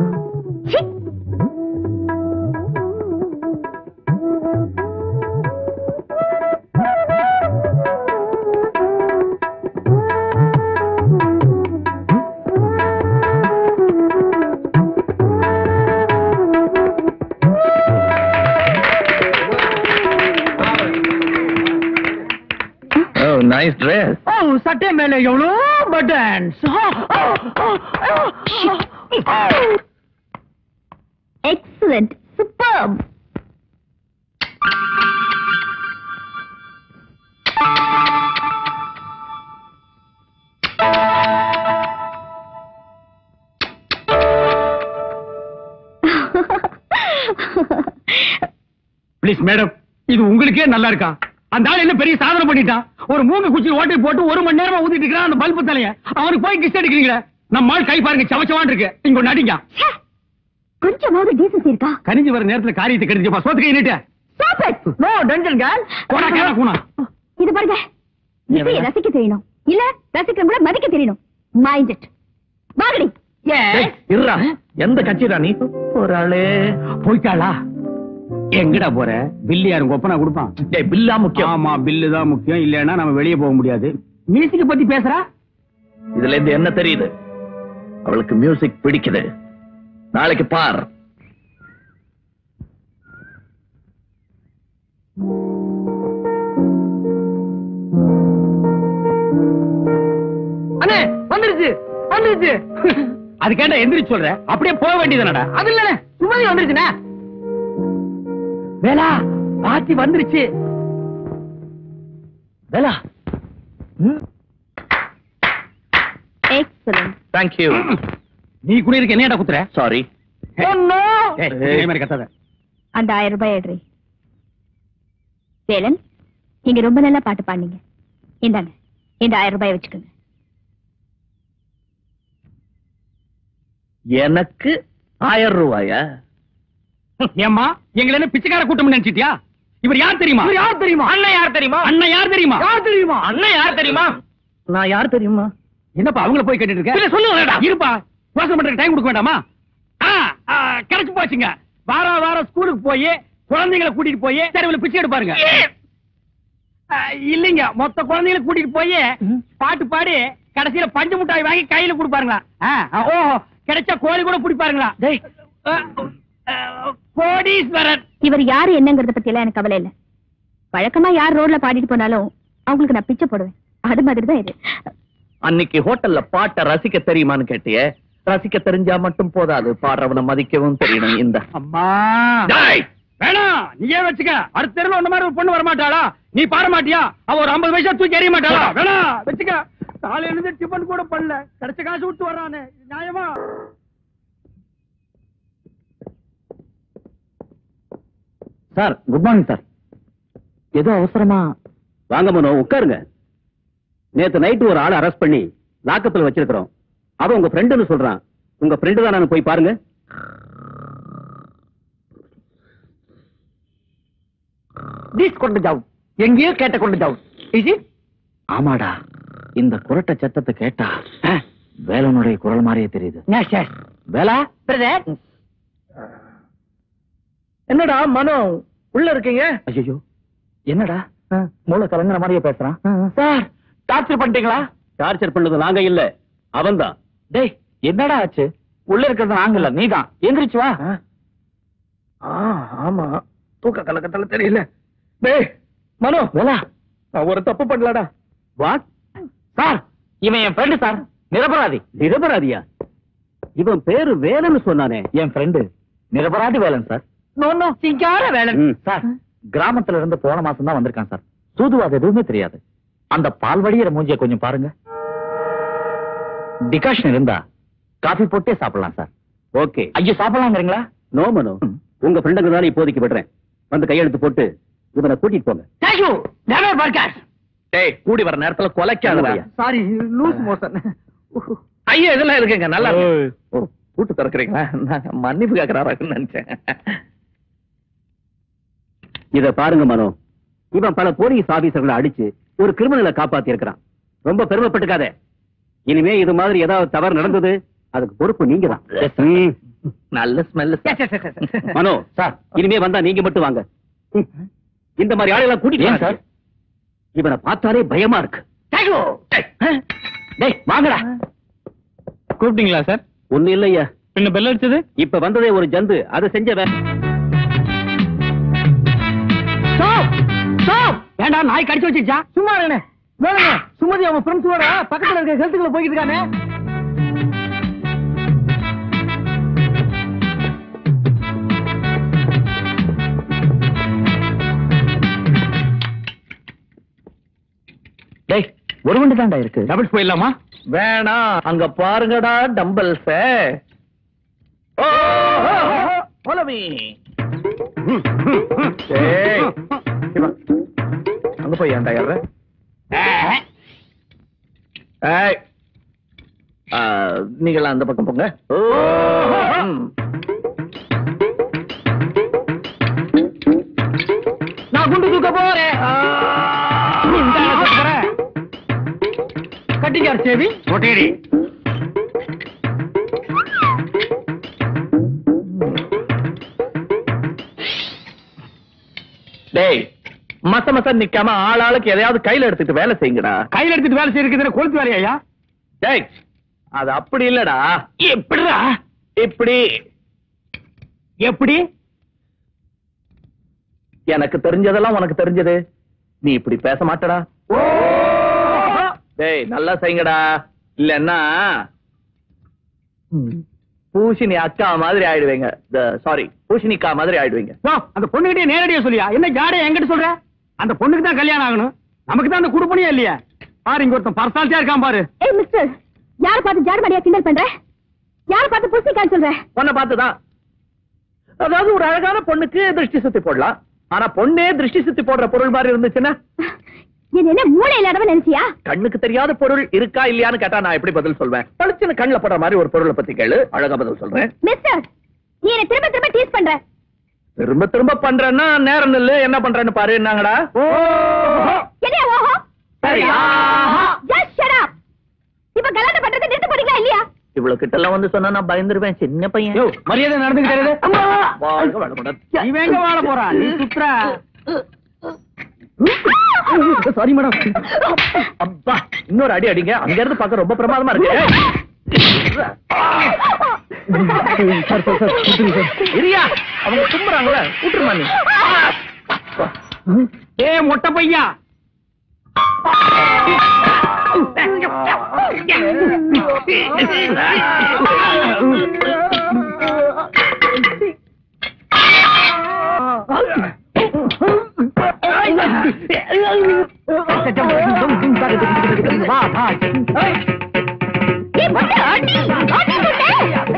nice dress. சட்டை மேல எவ்வளோ buttons. Excellent, super. Please madam, இது உங்களுக்கே நல்லா இருக்கா? அந்த ஆள் என்ன பெரிய சாதனை பண்ணிட்டான்? ஒரு மூணு குச்சி ஓட்டை போட்டு 1 மணி நேரமா ஊத்திட்டு இருக்கிறான் அந்த பல்பு தலைய. அவனுக்கு போய் கிஸ் அடிக்கிறீங்களே. நம்ம ஆள் கை பாருங்க, சவச்சவான் இருக்கு. இங்க ஒண்ணு அடிங்க. கொஞ்சமாவது டீசன்சி இருக்கா? கனிஞ்சு வர நேரத்துல காரியத்தை கடிஞ்சப்பா, சோத்து கை நீட்டு. Stop it! No dungeon girl. கோனா கேனா கூனா. இது பாருங்க, இசையை ரசிக்க தெரியணும், இல்ல ரசிக்கிறவங்கள மதிக்க தெரியணும். Mind it. பாகடி. இருடா, எந்த கட்சிடா நீ? ஒரு ஆளே போய்ட்டாளா? எங்கடா போற? பில்லு யாரும் கொப்பனா கொடுப்பான்? பில்லா முக்கியம். ஆமா, பில்லு தான் முக்கியம். இல்லன்னா நம்ம வெளியே போக முடியாது. மியூசிக் பத்தி பேசுறா? இதுல இருந்து என்ன தெரியுது? அவளுக்கு மியூசிக் பிடிக்குது. நாளைக்கு பார். அண்ணே, வந்துருச்சு. அது கேட்டா எந்திரிச்சு சொல்ற, அப்படியே போக வேண்டியதுனடா. அது இல்ல, சுமதி வந்துருச்சுண்ணே. வேலா, பாத்தி வந்துருச்சு. வேலா, எக்ஸலென்ட். Thank you. நீ குடியிருக்கு என்னடா குத்துற? Sorry. மாதிரி கத்தாத. அந்த 1000 ரூபாய் எடுறி. வேலன், நீங்க ரொம்ப நல்லா பாட்டு பாடுனீங்க. இந்தாங்க, இந்த 1000 ரூபாய் வச்சுக்கோங்க. எனக்கு 1000 ரூபாயா? ஏம்மா எங்களை என்ன பிச்சைக்கார கூட்டம் நினைச்சிட்டியா? இவர் யார் தெரியுமா? யார் தெரியுமா? அண்ணன் யார் தெரியுமா? அண்ணன் யார் தெரியுமா? யார் தெரியுமா? அண்ணன் யார் தெரியுமா? நான் யார் தெரியுமா? என்னப்பா அவங்கள போய் கேட்டுட்டு இருக்க? இல்ல சொல்லுங்க. இருப்பா, யோசனை பண்றதுக்கு டைம் கொடுக்க வேண்டாமா? கிடைச்சு போச்சுங்க. வாரம் ஸ்கூலுக்கு போய் குழந்தைகளை கூட்டிட்டு போய் தெருவில் பிச்சை எடுப்பாருங்க. இல்லைங்க, மொத்த குழந்தைகளை கூட்டிட்டு போய் பாட்டு பாடி கடைசியில பஞ்சு முட்டாய் வாங்கி கையில கொடுப்பாருங்களா? ஓஹோ, கிடைச்சா கோழி கூட பிடிப்பாருங்களா? கோடீஸ்வரர். இவர் யாரு என்னங்கறத பத்தி எல்லாம் எனக்கு கவலை இல்ல. வழக்கமா யார் ரோட்ல பாடிட்டு போனாலும் அவங்களுக்கு நான் பிச்சை போடுவேன். அது மாதிரிதான் இது. அன்னைக்கு ஹோட்டல்ல பாட்டை ரசிக்க தெரியுமான்னு கேட்டியே. ரசிக்க தெரிஞ்சா மட்டும் போதாது, பாடுறவனை மதிக்கவும் தெரியணும். இந்த அம்மா வேணாம், நீயே வச்சுக்க. அடுத்த தெருவில் ஒண்ணு மாதிரி ஒரு பொண்ணு வரமாட்டாளா? நீ பாட மாட்டியா? அவ ஒரு 50 வயசா தூக்கி எறிய மாட்டாளா? வேணாம், வச்சுக்க. காலையில இருந்து டிபன் கூட பண்ணல, கிடைச்ச காசு விட்டு வர்றானே, நியாயமா? Sir, good morning sir. ஏதோ அவசரமா? வாங்க மனோ, உட்காருங்க. நேத்து நைட்டு ஒரு ஆளை அரெஸ்ட் பண்ணி லாக்கத்துல வச்சிருக்கிறோம். அவன் உங்க ஃப்ரெண்டுன்னு சொல்றான். உங்க ஃப்ரெண்டு தான், போய் பாருங்க. கொண்டு ஜாவ், எங்கேயோ கேட்ட கொண்டு ஜாவ். ஆமாடா, இந்த குரட்ட சத்தத்தை கேட்டா வேலனுடைய குரல் மாதிரியே தெரியுது. வேலா பிரதர். என்னடா மனோ உள்ள இருக்கீங்க? ஐயோ, என்னடா மூளை கலங்குற மாதிரியே பேசுறான். சார், டார்ச்சர் பண்ணிட்டீங்களா? டார்ச்சர் பண்ணது நாங்க இல்ல, அவன்தான். டேய், என்னடா ஆச்சு? உள்ள இருக்கிறது நாங்க இல்ல, நீதான். எந்திரிச்சு வா. ஆமா, தூக்க கலக்கத்துல தெரியல. டேய் மனோ, வேலா, நான் ஒரு தப்பு பண்ணலடா. வாட்? சார், இவன் என் ஃப்ரெண்டு சார், நிரபராதி. நிரபராதியா? இவன் பேரு வேலன்னு சொன்னானே. என் ஃப்ரெண்டு நிரபராதி வேலன் சார். சிங்கார வேலன். சார், கிராமத்துல இருந்து போன மாசம் தான் வந்திருக்கான் சார். சூதுவாது எதுவுமே தெரியாது. அந்த பால் வடிகிற மூஞ்சிய கொஞ்சம் பாருங்க. டிகாஷன் இருந்தா காஃபி போட்டே சாப்பிடலாம் சார். ஓகே. ஐயோ, சாப்பிடலாங்கிறீங்களா? நோ மனோ, உங்க ஃப்ரெண்டுங்க தான் இப்போதைக்கு விடுறேன். வந்து கையெழுத்து போட்டு இவனை கூட்டிட்டு போங்க. தேங்க்யூ. Never burger. டேய், கூடி வர நேரத்துல கொலைக்காதடா. Sorry, loose motion. ஐயா, இதெல்லாம் இருக்குங்க, நல்லா இருக்கு. ஓ, கூட்டு திறக்கிறீங்களா? நான் மன்னிப்பு கேட்கறாருன்னு நினைச்சேன். இத பாருங்க மனோ, இவன் பல போலீஸ் ஆபீசர்களை அடிச்சு ஒரு கிரிமினலை காப்பாத்தி இருக்கிறான். ரொம்ப பெருமைப்பட்டுக்காத. இனிமே இது மாதிரி ஏதாவது தவறு நடந்தது, அதுக்கு பொறுப்பு நீங்க தான். நல்ல ஸ்மெல். மனோ சார், இனிமே வந்தா நீங்க மட்டும் வாங்க. இந்த மாதிரி ஆளெல்லாம் கூட்டிட்டு சார். இவனை பார்த்தாலே பயமா இருக்கு. டேய், வாங்கடா. கூப்பிட்டீங்களா சார்? ஒண்ணு இல்லையா. என்ன பெல் அடிச்சது? இப்ப வந்ததே ஒரு ஜந்து, அதை செஞ்சவன். வேண்டாம், நாய் கடிச்சு வச்சிருச்சா? சும்மா இருங்க. வேணுங்க, சுமதி அவன் ஃப்ரெண்ட்ஸோட பக்கத்துல இருக்க ஹெல்த்துக்குள்ள போய்கிட்டு இருக்கானே. டேய், ஒரு வண்டி தான்டா இருக்கு. டபுள்ஸ் போயிடலாமா? வேணாம், அங்க பாருங்கடா டம்பல்ஸ். போலவி அங்க போய் ஏன்டா ஏற? நீங்களா அந்த பக்கம் போங்க. நான் குண்டு தூக்க போறேன். கட்டிக்கார் சேவி ஒட்டேடி. டேய், மச மச நிக்காம ஆளாளுக்கு எதையாவது கையில எடுத்துட்டு வேலை செய்யுங்கடா. கையில எடுத்துட்டு வேலை செய்யறது கொளுத்து வேலையா? டேய், அது அப்படி இல்லடா. எப்படிடா? இப்படி. எப்படி? எனக்கு தெரிஞ்சதெல்லாம் உனக்கு தெரிஞ்சது. நீ இப்படி பேச மாட்டடா. டேய், நல்லா செய்யுங்கடா. இல்லன்னா பூஷினி அக்கா மாதிரி ஆயிடுவீங்க. சாரி, பூஷினிக்கா மாதிரி ஆயிடுவீங்க. அந்த பொண்ணுகிட்டே நேரடியா சொல்லியா? என்ன ஜாடே என்கிட்ட சொல்ற? அந்த பொண்ணுக்கு தான் கல்யாணம் ஆகணும், நமக்கு தான் அந்த குடுப்பணியா இல்லையா? பாரு, இங்க ஒருத்தன் பர்சனாலிட்டியா இருக்கான் பாரு. ஏய் மிஸ்டர், யார பார்த்து ஜாடமடியா கிண்டல் பண்ற? யார பார்த்து புசிக்கான்னு சொல்ற? பொண்ணை பார்த்துதான். அதாவது ஒரு அழகான பொண்ணுக்கு திருஷ்டி சுத்தி போடலாம். ஆனா பொண்ணே திருஷ்டி சுத்தி போடுற பொருள் மாதிரி இருந்துச்சுன்னா என்ன மூளை இல்லாதவன் நினைச்சியா? கண்ணுக்கு தெரியாத பொருள் இருக்கா இல்லையான்னு கேட்டா நான் எப்படி பதில் சொல்வேன்? பளிச்சுன்னு கண்ணுல போடுற மாதிரி ஒரு பொருளை பத்தி கேளு, அழகா பதில் சொல்றேன். மிஸ்டர், நீ என்ன திரும்ப திரும்ப டீஸ் பண்ற. திரும்ப திரும்ப பண்றேன்னா நேரம் இல்ல, என்ன பண்றேன்னு பாரு. என்னங்கடா என்ன ஓஹோ? Just shut up. இப்ப கல்யாணம் பண்றது நிறுத்த போறீங்களா இல்லையா? இவ்வளவு கிட்ட எல்லாம் வந்து சொன்னா நான் பயந்துருவேன். சின்ன பையன். மரியாதை நடந்துக்கிட்டே இவன் எங்க வாழ போறான்? நீ சுத்ரா. Sorry madam. அப்பா இன்னொரு அடி அடிங்க. அங்க இருந்து பார்க்க ரொம்ப பிரமாதமா இருக்கு. இரியா அவங்க தும்புறாங்களே, கூட்டுருமா நீ. ஏ மொட்டை பையா,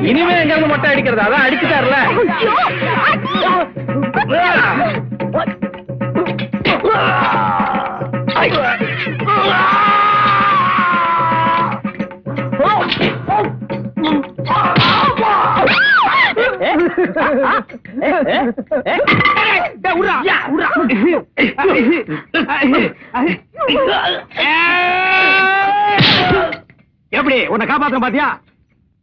இனிமே எங்க மொட்டை அடிக்கிறது? அதான் அடிச்சுட்டாருல. எப்படி உன்னை காப்பாத்த பாத்தியா?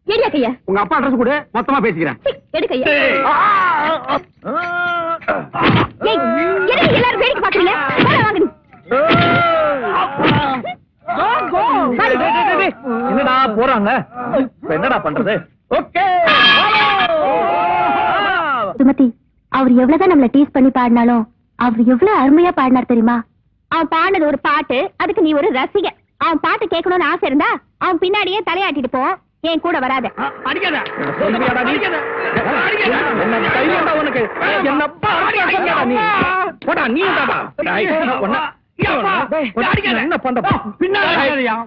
ஏரியா கையா, உங்க அப்பா அட்ரஸ் கூட மொத்தமா பேசிக்கிறேன். எடுக்கையா. எல்லாரும் வேடிக்கை பாக்குறீங்க. என்னடா போறாங்க? என்னடா பண்றது? சுமதி, அவர் எவ்வளவுதான் நம்மள டீஸ் பண்ணி பாடினாலும் அவர் எவ்வளவு அருமையா பாடினார் தெரியுமா? அவன் பாடினது ஒரு பாட்டு, அதுக்கு நீ ஒரு ரசிக. அவன் பாட்டு கேட்கணும்னு ஆசை இருந்தா அவன் பின்னாடியே தலையாட்டிட்டு போ, என் கூட வராத.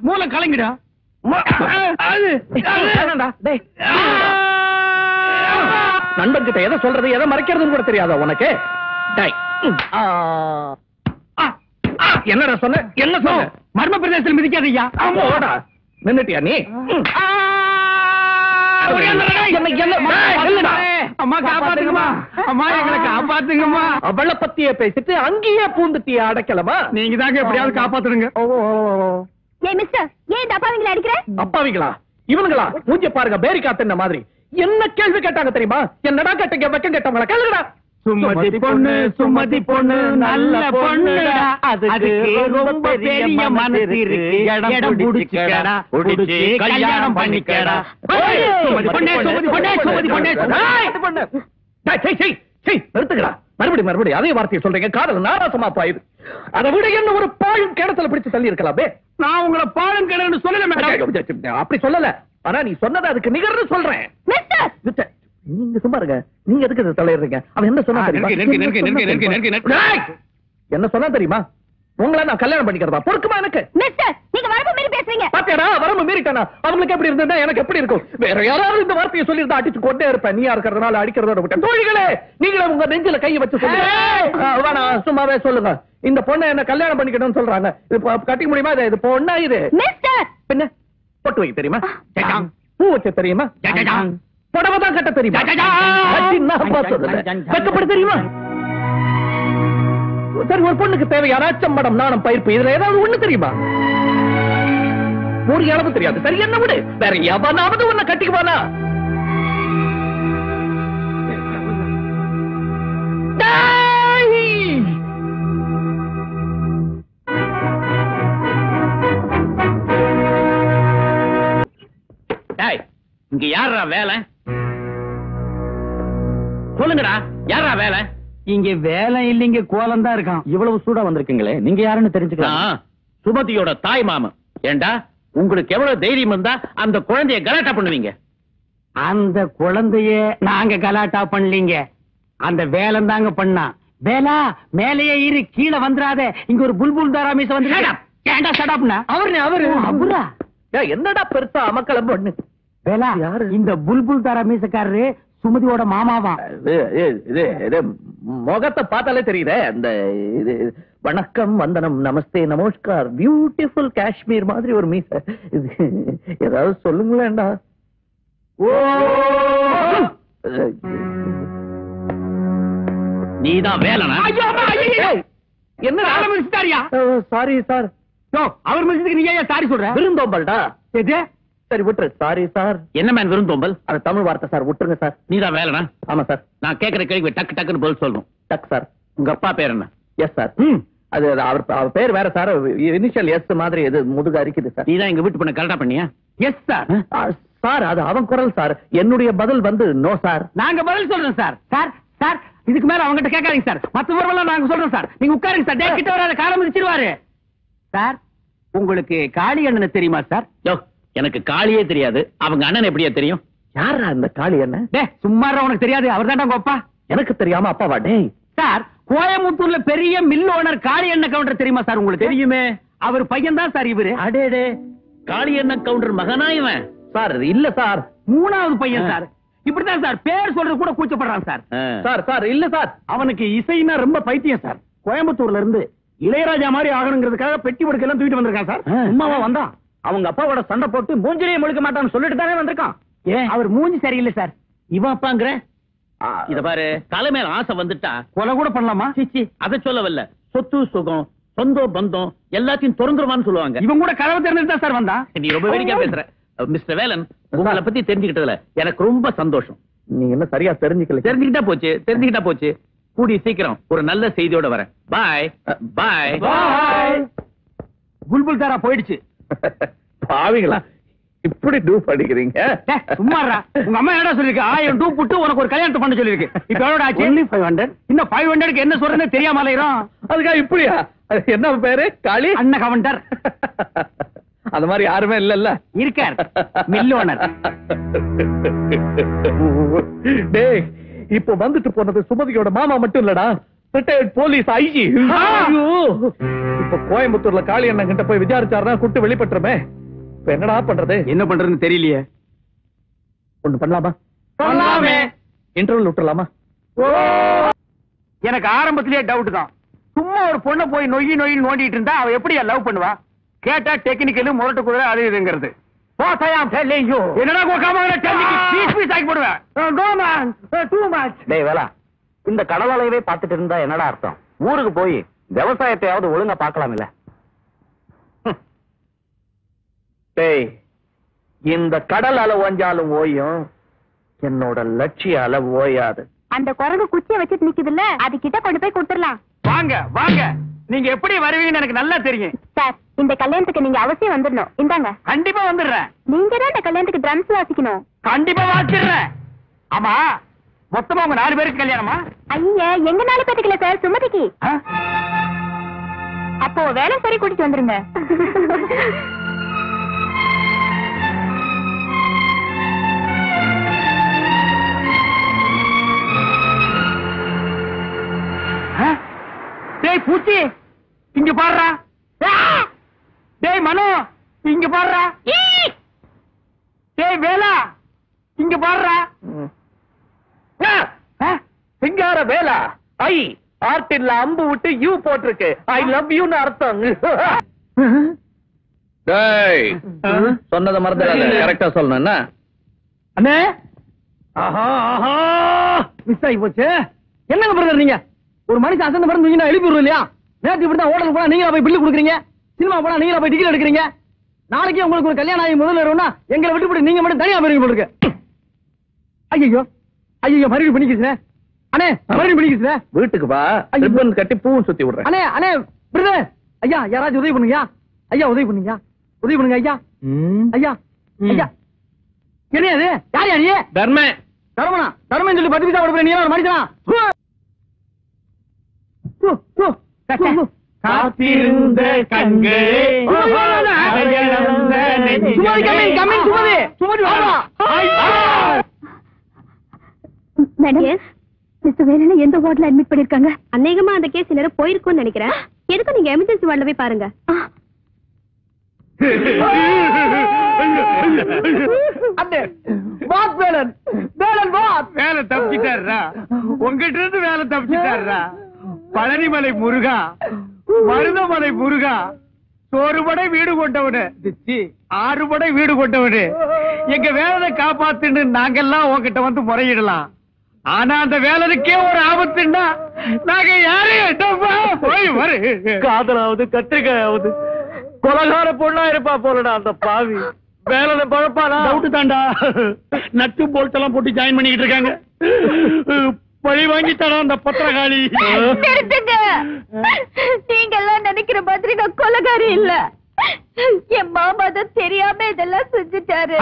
மூல கலங்கிடா. நண்பர்கிட்ட எதை சொல்றது எதை மறைக்கிறதுன்னு கூட தெரியாதா உனக்கு? என்னடா சொன்ன? என்ன சொன்ன? மர்ம பிரதேசத்தில் மிதிக்காதீங்க. நின்னுட்டியா நீ? அம்மா காப்பாத்துங்கம்மா, அம்மா எங்களை காப்பாத்துங்கம்மா. அவளை பத்தியே பேசிட்டு அங்கேயே பூந்துட்டியா அடைக்கலமா? நீங்க தாங்க எப்படியாவது காப்பாத்துருங்க. ஏய் மிஸ்டர், ஏன் இந்த அப்பாவிங்களை அடிக்கிற? அப்பாவிங்களா? இவனுங்களா? மூஞ்ச பாருங்க, பேரி காத்துன மாதிரி. என்ன கேள்வி கேட்டாங்க தெரியுமா? என்னடா கேட்டீங்க? வெக்கம் கேட்டவங்களா? கேளுடா. சுமதி பொண்ணு, சுமதி பொண்ணு நல்ல பொண்ணுடா, அதுக்கு ரொம்ப பெரிய மனசு இருக்கு, இடம் புடிச்சுக்கடா, புடிச்சு கல்யாணம் பண்ணிக்கடா. சுமதி பொண்ணே, சுமதி பொண்ணே, சுமதி பொண்ணே. நிறுத்துக்கடா. மறுபடியும் அதே வார்த்தையை சொல்றீங்க. காதல் நாராசமா பாயுது. அதை விட என்ன ஒரு பாழும் கிணத்துல பிடிச்சு தள்ளி இருக்கலாமே. நான் உங்களை பாழும் கிணறு சொல்லல மேடம். அப்படி சொல்லல, ஆனா நீ சொன்னது அதுக்கு நிகர்னு சொல்றேன். நீங்க சும்மா இருங்க. நீங்க எதுக்கு தலையிடுறீங்க? அவன் என்ன சொன்னா தெரியுமா? என்ன சொன்னா தெரியுமா? உங்களை நான் கல்யாணம் பண்ணிக்கிறதா? பொறுக்குமா எனக்கு? மிஸ்டர், நீங்க வரம்பு மீறி பேசுறீங்க. பாத்தியாடா, வரம்பு மீறிட்டானா? அவங்களுக்கு எப்படி இருந்தா எனக்கு எப்படி இருக்கும்? வேற யாராவது இந்த வார்த்தையை சொல்லி இருந்தா அடிச்சு கொண்டே இருப்பேன். நீயா இருக்கிறதுனால அடிக்கிறதோட விட்டேன். தோழிகளே, நீங்களே உங்க நெஞ்சில கையை வச்சு சொல்லுங்க. வேணாம், சும்மாவே சொல்லுங்க. இந்த பொண்ணை என்ன கல்யாணம் பண்ணிக்கணும்னு சொல்றாங்க. இது கட்டிக்க முடியுமா? இது பொண்ணா? இது மிஸ்டர், பின்ன பொட்டு வைக்க தெரியுமா? பூ வச்ச தெரியுமா? புடவைதான் கட்ட தெரியுமா? வெக்கப்பட தெரியுமா? சரி, ஒரு பொண்ணுக்கு தேவையான அச்சம், மடம், நாணம், பயிர்ப்பு, இதுல ஏதாவது ஒண்ணு தெரியுமா? ஒரு அளவு தெரியாது. சரி, என்ன விடு. வேற எவனாவது உன்னை கட்டிக்குவானா? இங்க யாரா வேலை? சொல்லுங்கடா, யாரா வேலை? இங்க வேலை இல்லைங்க, கோலம் தான் இருக்கான். இவ்வளவு சூடா வந்திருக்கீங்களே, நீங்க யாருன்னு தெரிஞ்சுக்கலாம். சுமதியோட தாய் மாமன். ஏண்டா, உங்களுக்கு எவ்வளவு தைரியம் இருந்தா அந்த குழந்தைய கலாட்டா பண்ணுவீங்க? அந்த குழந்தைய நாங்க கலாட்டா பண்ணலீங்க, அந்த வேலை தாங்க பண்ணா. வேலா, மேலேயே இரு, கீழே வந்துடாத. இங்க ஒரு புல்புல் தாராமீச வந்து ஏண்டா சடாப்னா அவரா என்னடா பெருசா அமக்களம் பொண்ணு? வேலா, யாரு? இந்த புல்புல் தாராமீசக்காரரு சுமதியோட மாமாவா. இது முகத்தை பார்த்தாலே தெரியுதே. அந்த இது வணக்கம், வந்தனம், நமஸ்தே, நமஸ்கார், பியூட்டிஃபுல் காஷ்மீர் மாதிரி ஒரு மீச. இது ஏதாவது சொல்லுங்களேன்டா. ஓ நீதான் வேலனா? என்ன ஆரம்பிச்சுட்டாரியா? Sorry sir. அவர் மிஸ்டேக்கு நீங்க ஏன் சாரி சொல்ற? விருந்தோம்பல்டா. சரி விட்டுரு. Sorry sir. என்ன மேன் விருந்தோம்பல்? அது தமிழ் வார்த்தை சார், விட்டுருங்க சார். நீதான் வேலனா? ஆமா சார். நான் கேக்குற கேள்வி டக்கு டக்குன்னு பதில் சொல்லணும். டக் சார். உங்க அப்பா பேர் என்ன? Yes sir. அது அவர் பேர் வேற சார். இனிஷியல் எஸ் மாதிரி எது முதுகு அரிக்குது சார். நீதான் எங்க வீட்டு பொண்ணை கரெக்டா பண்ணியா? Yes sir. சார் அது அவன் குரல் சார். என்னுடைய பதில் வந்து நோ சார். நாங்க பதில் சொல்றோம் சார். சார் சார் இதுக்கு மேல அவங்ககிட்ட கேட்காதீங்க சார். மத்த விவரம் நாங்க சொல்றோம் சார். நீங்க உட்காருங்க சார். டே கிட்ட வராத, காலம் மிதிச்சிருவாரு. சார் உங்களுக்கு காளி அண்ணன் தெரியுமா சார்? யோ, எனக்கு காளியே தெரியாது. அவங்க அண்ணன் எப்படியா தெரியும்? யாரா அந்த காளி என்ன? டே சும்மா உனக்கு தெரியாது. அவர் தான்டா உங்க அப்பா. எனக்கு தெரியாம அப்பாவா? டேய் சார், கோயம்புத்தூர்ல பெரிய மில் ஓனர் காளி அண்ணன் கவுண்டர் தெரியுமா சார் உங்களுக்கு? தெரியுமே. அவர் பையன் தான் சார் இவரு. அடேடே, காளி அண்ணன் கவுண்டர் மகனா இவன்? சார் இல்ல சார், மூணாவது பையன் சார். இப்படிதான் சார் பேர் சொல்றது கூட கூச்சப்படுறான் சார். சார் சார் இல்ல சார். அவனுக்கு இசைனா ரொம்ப பைத்தியம் சார். கோயம்புத்தூர்ல இருந்து இளையராஜா மாதிரி ஆகணுங்கிறதுக்காக பெட்டி படுக்க எல்லாம் தூக்கிட்டு வந்திருக்கான் சார். சும்மாவா வந்தான்? அவங்க அப்பாவோட சண்டை போட்டு மூஞ்சிலேயே முழுக்க மாட்டான்னு சொல்லிட்டு தானே வந்திருக்கான். ஏன் அவர் மூஞ்சி சரியில்லை சார். இவன் அப்பாங்கிற? இத பாரு, தலை மேல ஆசை வந்துட்டா கொலை கூட பண்ணலாமா? சிச்சி, அதை சொல்லவல்ல. சொத்து சுகம் சொந்த பந்தம் எல்லாத்தையும் திறந்துருவான்னு சொல்லுவாங்க. இவன் கூட கதவை திறந்துட்டு தான் சார் வந்தான். நீ ரொம்ப வேடிக்கை பேசுற. மிஸ்டர் வேலன், உங்களை பத்தி தெரிஞ்சுக்கிட்டதுல எனக்கு ரொம்ப சந்தோஷம். நீங்க என்ன சரியா தெரிஞ்சுக்கல. தெரிஞ்சுக்கிட்டா போச்சு. கூடி சீக்கிரம் ஒரு நல்ல செய்தியோட வரேன். பாய் பாய் பாய். புல்புல் தாரா போயிடுச்சு. பாவீங்களா இப்படி டூப் அடிக்கிறீங்க? சும்மாடா. உங்க அம்மா என்ன சொல்லிருக்கு? 1000 டூப் புட்டு உனக்கு ஒரு கல்யாணத்தை பண்ண சொல்லிருக்கு. இப்ப எவ்வளவு ஆச்சு? 500. இன்னும் 500க்கு என்ன சொல்றதுன்னு தெரியாம அலையறோம். அதுக்காக இப்படியா? என்ன பேரு? காளி அண்ணன் கவுண்டர். அந்த மாதிரி யாருமே இல்ல. இருக்கார் மில் ஓனர். டேய், இப்ப வந்துட்டு போனது சுமதியோட மாமா மட்டும் இல்லடா, ரிட்டையர்ட் போலீஸ் ஐஜி. இப்ப கோயம்புத்தூர்ல காளி அண்ணன் கிட்ட போய் விசாரிச்சாருன்னா குட்டு வெளிப்பட்டுருமே. இப்ப என்னடா பண்றது? என்ன பண்றதுன்னு தெரியலையே. ஒண்ணு பண்ணலாமா? பண்ணலாமே. இன்டர்வல் விட்டுலாமா? எனக்கு ஆரம்பத்திலேயே டவுட் தான். சும்மா ஒரு பொண்ணை போய் நொய்யி நொய்யில் நோண்டிட்டு இருந்தா அவ எப்படியா லவ் பண்ணுவா? கேட்டா டெக்னிக்கலு முரட்டு குதிரை அது இதுங்கிறது. என்னடா ஆக்கி போடுவேன். டேய் வேலா, இந்த கடலாலையவே பார்த்துட்டு இருந்தா என்னடா அர்த்தம்? ஊருக்கு போய் விவசாயத்தையாவது ஒழுங்கா பார்க்கலாம் இல்ல? டேய், இந்த கடல் அலை ஓஞ்சாலும் ஓயும், என்னோட லட்சிய அலை ஓயாது. அந்த குரங்கு குச்சியை வச்சுட்டு நிக்குதுல்ல, அது கிட்ட கொண்டு போய் கொடுத்துடலாம். வாங்க வாங்க, நீங்க எப்படி வருவீங்கன்னு எனக்கு நல்லா தெரியும். சார், இந்த கல்யாணத்துக்கு நீங்க அவசியம் வந்துடணும். இந்தாங்க. கண்டிப்பா வந்துடுறேன். நீங்க தான் இந்த கல்யாணத்துக்கு ட்ரம்ஸ் வாசிக்கணும். கண்டிப்பா வாசிடுறேன். ஆமா, மொத்தமா உங்க 4 பேருக்கு கல்யாணமா? ஐயா, எங்க 4 பேத்துக்கு இல்ல சார், சுமதிக்கு. அப்போ வேலை சரி கூட்டிட்டு வந்துருங்க. டேய் பூச்சி, இங்க பாடுறா. டேய் மனோ, இங்க பாடுறா. டேய் வேலா, இங்க பாடுறா. சிங்கார வேலா, ஐ ஆர்டின்ல அம்பு விட்டு யூ போட்டிருக்கு. ஐ லவ் யூன்னு அர்த்தம். டேய், சொன்னதை மறந்துடாத, கரெக்டா சொல்லணும். என்ன அண்ணே? ஆஹா ஆஹா, மிஸ் ஆகி போச்சு. என்னங்க பிரதர் நீங்க? ஒரு மனுஷன் அசந்த மருந்து எழுப்பி விடுவோம் இல்லையா? நேற்று இப்படிதான் ஹோட்டல் போனா நீங்களா போய் பில்லு கொடுக்குறீங்க, சினிமா போனா நீங்களா போய் டிக்கெட் எடுக்கிறீங்க. நாளைக்கு உங்களுக்கு ஒரு கல்யாணம் ஆகி முதல்ல வரும்னா எங்களை விட்டு போட்டு நீங்க மட்டும் தனியா போயிருங்க போட்டுருக்கு. ஐயோ ஐயோ, மறுபடியும் பண்ணிக்கிச்சு. அண்ணே மறுபடியும் பண்ணிக்கிச்சு. வீட்டுக்கு வா, ரிப்பன் கட்டி பூவும் சுத்தி விடுறேன். அண்ணே அண்ணே பிரதர், ஐயா யாராச்சும் உதவி பண்ணுங்க. ஐயா உதவி பண்ணுங்க, உதவி பண்ணுங்க ஐயா. ஐயா ஐயா, என்ன அது? யார் யாரு? தர்ம தர்மனா? தர்மன் சொல்லி 10 பைசா கொடுப்பேன். நீ ஒரு மனுஷனா? காத்திருந்த கண்களே, மேடம், எந்த வார்டுல அட்மிட் பண்ணிருக்காங்க? அநேகமா அந்த கேஸ் நேரம் போயிருக்கும்னு நினைக்கிறேன். எதுக்கு நீங்க எமர்ஜென்சி வார்டுல போய் பாருங்க. வேலை தப்பிச்சிட்டாரா? உங்ககிட்ட இருந்து வேலை தப்பிச்சிட்டாரா? பழனிமலை முருகா, மருதமலை முருகா, சோறுபடை வீடு கொண்டவனு, 6 படை வீடு கொண்டவனு, எங்க வேலை காப்பாத்துன்னு நாங்கெல்லாம் உங்ககிட்ட வந்து முறையிடலாம். ஆனா அந்த வேலனுக்கே ஒரு ஆபத்துன்னா நாங்க யாரையும் போய் வரு. காதலாவது கத்திரிக்காயாவது கொலகார பொண்ணா இருப்பா போலடா அந்த பாவி. வேலை பழப்பானா? டவுட் தாண்டா. நட்டு போல்ட் எல்லாம் போட்டு ஜாயின் பண்ணிக்கிட்டு இருக்காங்க. பழி வாங்கி தரோம் அந்த பத்திரகாளி. நிறுத்துங்க. நீங்க எல்லாம் நினைக்கிற மாதிரி நான் கொலைகாரி இல்ல. என் மாமா தான் தெரியாம இதெல்லாம் செஞ்சுட்டாரு.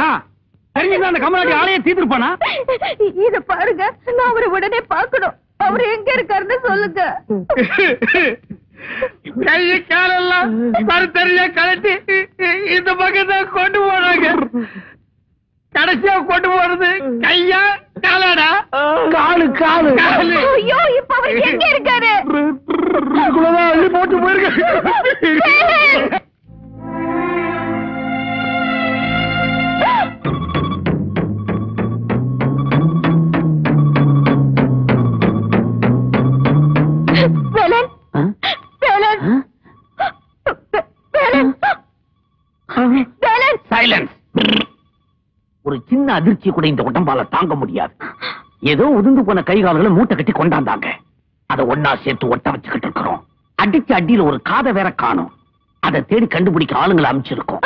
தெரிஞ்சுதான் அந்த கமலாடி ஆளைய தீர்த்துருப்பானா? இத பாருங்க, நான் அவரை உடனே பாக்கணும். அவரு எங்க இருக்காருன்னு சொல்லுங்க. கைய காலெல்லாம் மறுத்தறியா கலட்டி இந்த பக்கம் தான் கொண்டு போறாங்க. கடைசியா கொண்டு போறது கையா காலாடா? காலு காலு. ஐயோ, இப்ப அவர் எங்க இருக்காரு? அள்ளி போட்டு போயிருக்க. சைலன்ஸ். ஒரு சின்ன அதிர்ச்சி கூட இந்த உடம்பால தாங்க முடியாது. ஏதோ உதிர்ந்து போன கை கால்களை மூட்டை கட்டி கொண்டாந்தாங்க. அதை ஒன்னா சேர்த்து ஒட்ட வச்சுக்கிட்டு இருக்கிறோம். அடிச்சு அடியில ஒரு காதை வேற காணும். அதை தேடி கண்டுபிடிக்க ஆளுங்களை அமைச்சிருக்கோம்.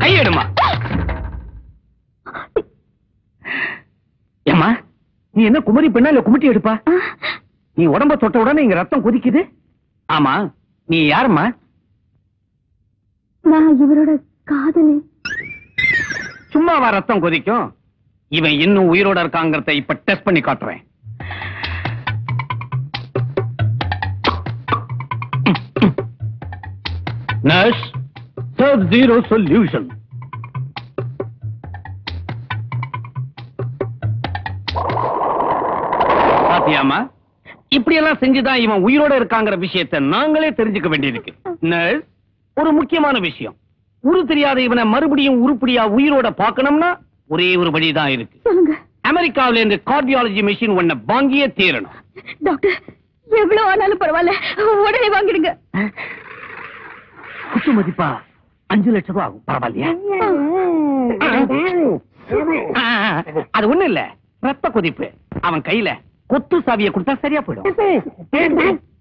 கையெடுமா. ஏமா, நீ என்ன குமரி பெண்ணா இல்ல குமிட்டி எடுப்பா? நீ உடம்ப தொட்ட உடனே இங்க ரத்தம் கொதிக்குது. ஆமா, நீ யாருமா? நான் இவரோட காதலி. சும்மாவா ரத்தம் கொதிக்கும்? இவன் இன்னும் உயிரோட இருக்காங்கிறத இப்ப டெஸ்ட் பண்ணி காட்டுறேன். Nurse, Sub-Zero solution. பாத்தியாமா, இப்படி எல்லாம் செஞ்சுதான் இவன் உயிரோட இருக்காங்கிற விஷயத்தை நாங்களே தெரிஞ்சுக்க வேண்டியிருக்கு. நர்ஸ், ஒரு முக்கியமான விஷயம். உரு தெரியாத இவனை மறுபடியும் உருப்படியா உயிரோட பார்க்கணும்னா ஒரே ஒரு வழிதான் இருக்கு. அமெரிக்காவில இருந்து கார்டியாலஜி மெஷின் ஒன்ன வாங்கியே தீரணும். டாக்டர், எவ்வளவு ஆனாலும் பரவாயில்ல, உடனே வாங்கிடுங்க. குத்து மதிப்பா 5 லட்சம் ரூபாய் ஆகும். பரவாயில்லையா? அது ஒண்ணு இல்ல, ரத்த கொதிப்பு. அவன் கையில கொத்து சாவியை கொடுத்தா சரியா போயிடும்.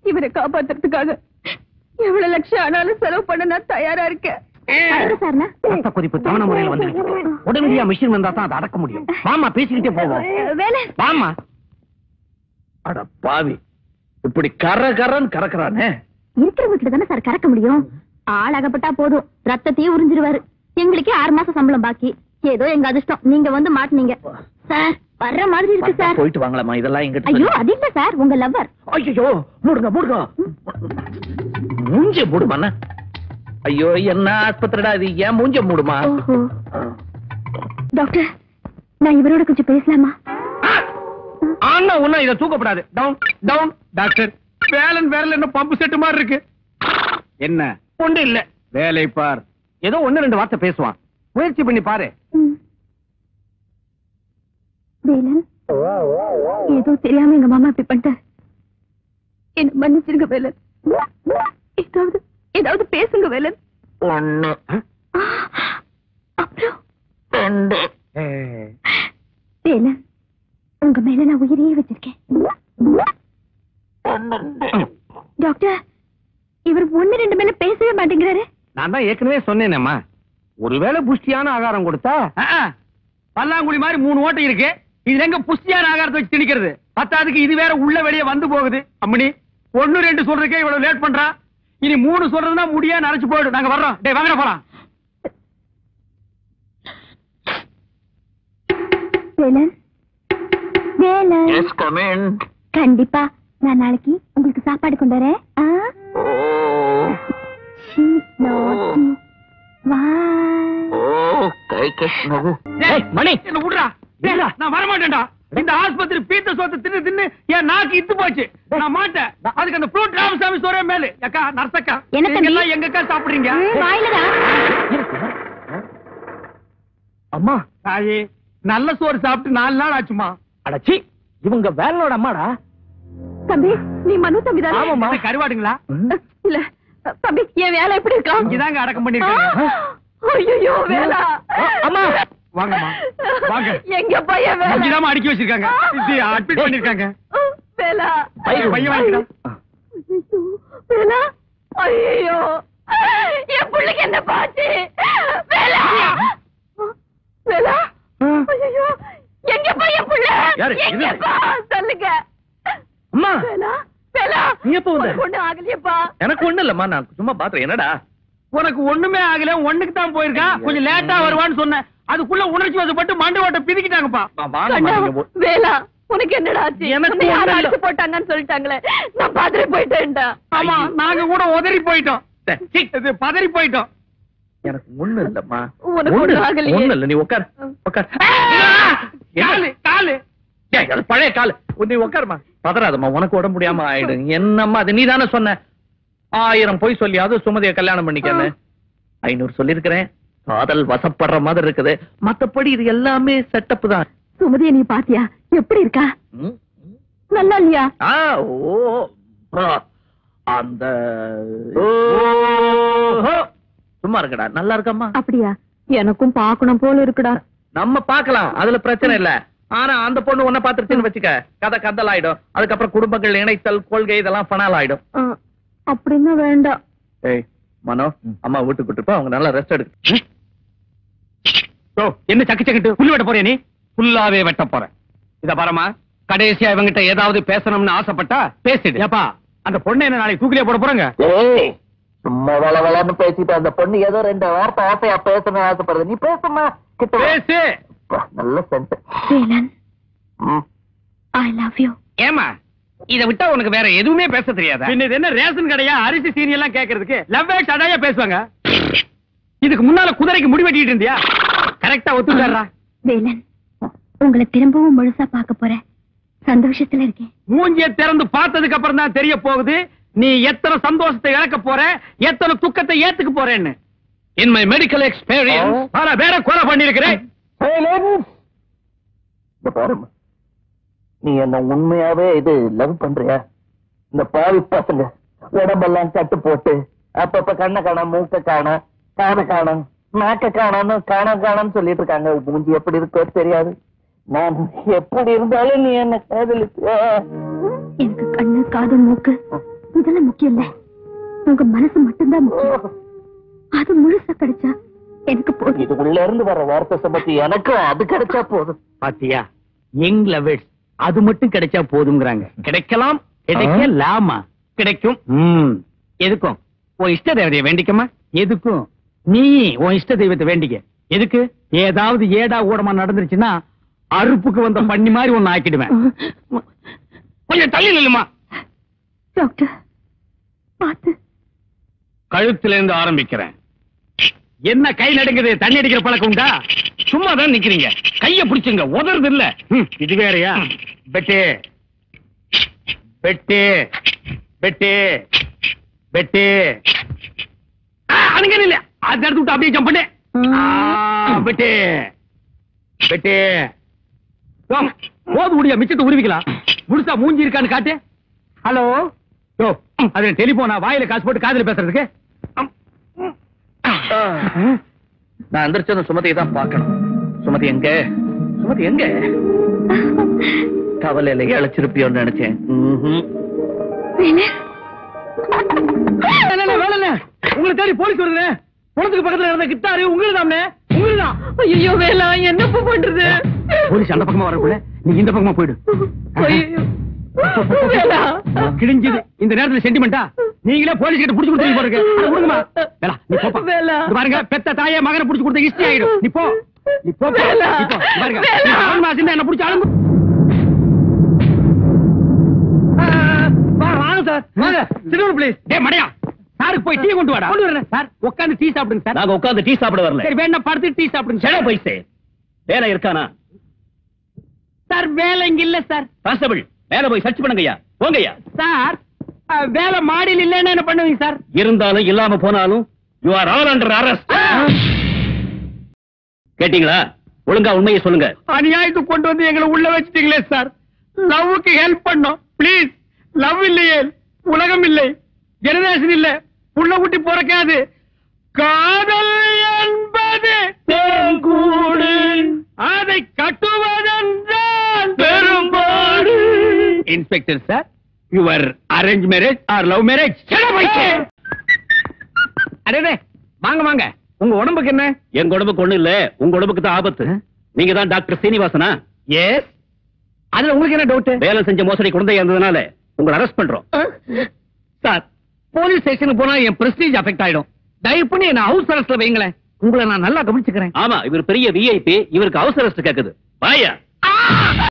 இவரை காப்பாத்துறதுக்காக எவ்வளவு லட்சம் ஆனாலும் செலவு பண்ண நான் தயாரா இருக்கேன். ரத்த கொதிப்பு தவணை முறையில் வந்து உடனடியா மிஷின் வந்தா தான் அதை அடக்க முடியும். வாமா, பேசிக்கிட்டே போவோம். வாமா. அட பாவி, இப்படி கரன்னு கறக்குறானே. இருக்கிற வீட்டுல தானே சார் கறக்க முடியும். ஆள் அகப்பட்டா போதும், ரத்தத்தையும் உறிஞ்சிருவாரு. எங்களுக்கே 6 மாசம் சம்பளம் பாக்கி. ஏதோ எங்க அதிர்ஷ்டம், நீங்க வந்து மாட்டினீங்க சார். வர்ற மாதிரி இருக்கு சார். போயிட்டு வாங்கலாமா? இதெல்லாம் எங்க? ஐயோ, அது இல்ல சார், உங்க லவ்வர். ஐயோ, மூடுங்க மூஞ்ச மூடுமா. ஐயோ, என்ன ஆஸ்பத்திரிடா இது? ஏன் மூஞ்ச மூடுமா? டாக்டர், நான் இவரோட கொஞ்சம் பேசலாமா? ஆனா ஒண்ணா இதை தூக்கப்படாது. Down down. டாக்டர், வேலன் என்ன பம்பு செட்டு மாதிரி இருக்கு. என்ன? ஒண்ணு இல்ல, வேலை பார். ஏதோ 1-2 வார்த்தை பேசுவான். முயற்சி பண்ணி பாரு. வேலன், ஏதோ தெரியாம எங்க மாமா இப்படி பண்ணிட்டார். என்ன மன்னிச்சிருங்க வேலன். ஏதாவது பேசுங்க வேலன். அப்புறம் வேலன், உங்க மேல நான் உயிரையே வச்சிருக்கேன். டாக்டர், இவர் 1-2 மேல பேசவே மாட்டேங்கிறாரு. நான் தான் ஏற்கனவே சொன்னேனேம்மா, ஒருவேளை புஷ்டியான ஆகாரம் கொடுத்தா. பல்லாங்குழி மாதிரி 3 ஓட்டை இருக்கு. இதுல எங்க புஷ்டியான ஆகாரத்தை வச்சு திணிக்கிறது? பத்தாதுக்கு இது வேற உள்ள வெளியே வந்து போகுது. அம்மணி, 1-2 சொல்றதுக்கே இவ்வளவு லேட் பண்றா. இனி 3 சொல்றதுன்னா முடியா நரைச்சு போயிடும். நாங்க வர்றோம். டேய், வாங்க போலாம். வேலன், கண்டிப்பா நான் நாளைக்கு உங்களுக்கு சாப்பாடு கொண்டு வரேன். மணி, என்ன விடுறா. நான் வரமாட்டேன்டா. இந்த ஆஸ்பத்திரி பீத்த சோத்தை தின்னு தின்னு என் நாக்கு இத்து போச்சு. நான் மாட்டேன். அதுக்கு அந்த ஃப்ரூட் ராமசாமி சோறே மேலு. அக்கா, நர்சக்கா, எல்லாம் எங்கக்கா சாப்பிடுறீங்க? அம்மா, தாயே, நல்ல சோறு சாப்பிட்டு 4 நாள் ஆச்சுமா. அடச்சி, இவங்க வேலனோட அம்மாடா. தம்பி, நீ மனு தம்பி தானே? ஆமாம்மா. கருவாடுங்களா? இல்ல தம்பி, என் வேலை எப்படி இருக்கா? இங்கதாங்க அடக்கம் பண்ணிருக்காங்க. ஐயோ வேலா. அம்மா வாங்கம்மா வாங்க. எங்க பையன் வேலா? இங்கதாம்மா அடக்கி வச்சிருக்காங்க. இது அட்மிட் பண்ணிருக்காங்க. வேலா. பையன் வாங்கிடா. வேலா. ஐயோ, என் பிள்ளைக்கு என்ன பாச்சு? வேலா. வேலா. ஐயோ, எங்க பையன் பிள்ளை? யாரு? எங்கப்பா? சொல்லுங்க. அம்மா, வேலா. வேலா. நீ எப்ப வந்த? ஒண்ணு ஆகலையப்பா. எனக்கு ஒண்ணு இல்லம்மா, நான் சும்மா பாத்துறேன். என்னடா உனக்கு ஒண்ணுமே ஆகல, ஒண்ணுக்கு தான் போயிருக்கா. கொஞ்சம் லேட்டா வருவான்னு சொன்னேன். அதுக்குள்ள உணர்ச்சி வசப்பட்டு மண்டை ஓட்ட பிதிக்கிட்டாங்கப்பா. கண்ணா, வேலா, உனக்கு என்னடா ஆச்சு? எனக்கு உன்னை யாரும் ஒண்ணும் இல்ல. அடிச்சு போட்டாங்கன்னு சொல்லிட்டாங்களே, நான் பாத்துட்டு போயிட்டேன்டா. ஆமா, நாங்க கூட உதறி போயிட்டோம். இது பதறி போயிட்டோம். எனக்கு ஒண்ணு இல்லம்மா. உனக்கு ஒண்ணு ஆகலையே. ஒண்ணு இல்ல, நீ உட்கார் உட்கார். காலு காலு ஏய், அது பழைய காலு. நீ உட்காருமா. பதறாதம்மா, உனக்கு உடம்பு முடியாம ஆயிடும். என்னம்மா அது? நீ தானே சொன்ன 1000 பொய் சொல்லி அது சுமதிய கல்யாணம் பண்ணிக்கன்னு. 500 சொல்லிருக்கிறேன். காதல் வசப்படுற மாதிரி இருக்குது. மத்தபடி இது எல்லாமே செட்டப் தான். சுமதிய நீ பாத்தியா? எப்படி இருக்கா? ம்? நல்லா இல்லையா? ஓ ப்ரோ, அந்த ஓஹோ, சும்மா இருக்கடா. நல்லா இருக்கம்மா. அப்படியா? எனக்கும் பார்க்கணும் போல இருக்குடா. நம்ம பார்க்கலாம், அதுல பிரச்சனை இல்ல. ஆனா அந்த பொண்ணு உன்ன பாத்துருச்சுன்னு வச்சுக்க, கதை கதல் ஆயிடும். அதுக்கப்புறம் குடும்பங்கள் இணைத்தல் கொள்கை இதெல்லாம் பணால் ஆயிடும். அப்படின்னு வேண்டாம். ஏய் மனோ, அம்மா வீட்டுக்கு கூட்டு போ, அவங்க நல்லா ரெஸ்ட் எடுக்கு. என்ன சக்கு சக்கிட்டு புல்லு வெட்ட போறே? நீ புல்லாவே வெட்ட போற. இத பாரமா, கடைசியா இவங்கிட்ட ஏதாவது பேசணும்னு ஆசைப்பட்டா பேசிடு. ஏப்பா, அந்த பொண்ணு என்ன நாளைக்கு தூக்கிலே போட போறாங்க? சும்மா வளவளன்னு பேசிட்டு அந்த பொண்ணு ஏதோ 2 வார்த்தை ஆசையா பேசணும்னு ஆசைப்படுது. நீ பேசுமா கிட்ட பேசு. நல்ல scent. Velan, I love you. ஏமா, இத விட்டா உனக்கு வேற எதுவுமே பேச தெரியாதா? பின்ன இது என்ன ரேஷன் கடையா? அரிசி சீனி எல்லாம் கேக்குறதுக்கு லவ்வே சடையா பேசுவாங்க. இதுக்கு முன்னால குதிரைக்கு முடி வெட்டிட்டு இருந்தியா? கரெக்டா ஒத்துக்கறா. வேலன், உங்களை திரும்பவும் முழுசா பார்க்க போறேன். சந்தோஷத்துல இருக்கேன். மூஞ்சிய திறந்து பார்த்ததுக்கு அப்புறம் தான் தெரிய போகுது நீ எத்தனை சந்தோஷத்தை இழக்க போற, எத்தனை துக்கத்தை ஏத்துக்க போறேன்னு. இன் மை மெடிக்கல் எக்ஸ்பீரியன்ஸ் பல பேரை கொலை பண்ணிருக்கிறேன். பாருமா, நீ என்ன உண்மையாவே இது லவ் பண்றியா? இந்த பாவி பசங்க உடம்பெல்லாம் கட்டு போட்டு அப்பப்ப கண்ணை காணோம், மூக்க காணோம், காண காணோம், நாக்க காணோம்னு காணோம்னு சொல்லிட்டு இருக்காங்க. மூஞ்சி எப்படி இருக்கோ தெரியாது. நான் எப்படி இருந்தாலும் நீ என்ன காதலிச்சு. எனக்கு கண்ணு காது மூக்கு இதெல்லாம் முக்கியம் இல்ல. உங்க மனசு மட்டும்தான் முக்கியம். அது முழுசா கிடைச்சா எனக்கு போதும். இது உள்ள இருந்து வர வார்த்தை சம்பத்தி எனக்கும் அது கிடைச்சா போதும். பாத்தியா, யங் லவர்ஸ் அது மட்டும் கிடைச்சா போதும்ங்கறாங்க. கிடைக்கலாம், கிடைக்கலாமா? கிடைக்கும். எதுக்கும் உன் இஷ்ட தெய்வத்தை வேண்டிக்கமா. எதுக்கும் நீ உன் இஷ்ட தெய்வத்தை வேண்டிக்க. எதுக்கு? ஏதாவது ஏடா ஊடமா நடந்துருச்சுன்னா அறுப்புக்கு வந்த பண்ணி மாதிரி ஒன்னு ஆக்கிடுவேன். கொஞ்சம் தள்ளி நில்லுமா. டாக்டர் பாத்து. கழுத்துல இருந்து ஆரம்பிக்கிறேன். என்ன கை நடுங்குது? தண்ணி அடிக்கிற பழக்கம் உண்டா? சும்மா தான் நிக்கிறீங்க. கைய பிடிச்சுங்க, உதறது இல்ல. இது வேறயா? பெட்டு பெட்டு பெட்டு பெட்டு. அங்க இல்ல, அது எடுத்து விட்டு அப்படியே ஜம்ப் பண்ணு. பெட்டு பெட்டு. போது முடியா, மிச்சத்தை உருவிக்கலாம். முழுசா மூஞ்சி இருக்கான்னு காட்டு. ஹலோ, அது டெலிபோனா? வாயில காசு போட்டு காதுல பேசுறதுக்கு? நான் எந்திரிச்சதும் சுமதியை தான் பார்க்கணும். சுமதி எங்க? சுமதி எங்க? கவலையில இழைச்சிருப்பியோன்னு நினைச்சேன். உங்களை தேடி போலீஸ் வருது. குளத்துக்கு பக்கத்துல இருந்த கிட்டாரு உங்களுக்கு தான். ஐயோ வேலா, என்ன பண்றது? போலீஸ் அந்த பக்கமா வரக்குள்ள நீ இந்த பக்கமா போயிடு. கிழிஞ்சது. இந்த நேரத்துல சென்டிமெண்டா? நீங்களே போலீஸ் கிட்ட புடிச்சு கொடுத்து போறீங்க. கொடுங்கம்மா. வேலா, நீ போப்பா. பாருங்க, பெத்த தாயே மகனை புடிச்சு கொடுத்த ஹிஸ்டரி ஆயிடும். நீ போ, நீ போ. பாருங்க, என்ன புடிச்சு அழுங்க. வாங்க சார், வாங்க. சிறுவர் பிளீஸ். டேய் மடையா, சாருக்கு போய் டீ கொண்டு வாடா. கொண்டு வரேன் சார். உட்கார்ந்து டீ சாப்பிடுங்க சார். நாங்க உட்கார்ந்து டீ சாப்பிட வரல. சரி, வேணா படுத்து டீ சாப்பிடுங்க. சரி பைசே. வேலை இருக்கானா? சார் வேலை இங்க இல்ல சார். கான்ஸ்டபிள், வேலை போய் சர்ச் பண்ணுங்கய்யா. போங்கய்யா. சார் வேலை மாடியில் இல்லைன்னு என்ன பண்ணுவீங்க சார்? இருந்தாலும் இல்லாம போனாலும் you are all under arrest. கேட்டீங்களா? ஒழுங்கா உண்மையை சொல்லுங்க. அநியாயத்துக்கு கொண்டு வந்து எங்களை உள்ள வச்சிட்டீங்களே சார். லவ்வுக்கு ஹெல்ப் பண்ணோம் ப்ளீஸ். லவ் இல்லையே, உலகம் இல்லை, ஜெனரேஷன் இல்ல, புள்ள குட்டி பிறக்காது. காதல் என்பது தேன்கூடு, அதை கட்டுவதென்றால் பெரும்பாடு. Inspector sir, your arrange marriage or love marriage? அடே வாங்க வாங்க. உங்க உடம்புக்கு என்ன? எங்க உடம்புக்கு ஒண்ணு இல்ல, உங்க உடம்புக்கு தான் ஆபத்து. நீங்க தான் டாக்டர் சீனிவாசனா? எஸ். அதுல உங்களுக்கு என்ன டவுட்? வேலை செஞ்ச மோசடி குழந்தையா இருந்ததுனால உங்களை அரெஸ்ட் பண்றோம். சார், போலீஸ் ஸ்டேஷனுக்கு போனா என் பிரஸ்டீஜ் அஃபெக்ட் ஆயிடும். தயவு பண்ணி என்ன ஹவுஸ் அரெஸ்ட்ல வைங்களேன். உங்களை நான் நல்லா கவனிச்சுக்கிறேன். ஆமா, இவர் பெரிய விஐபி, இவருக்கு அவசர அரெஸ்ட் கேக்குது. வாயா.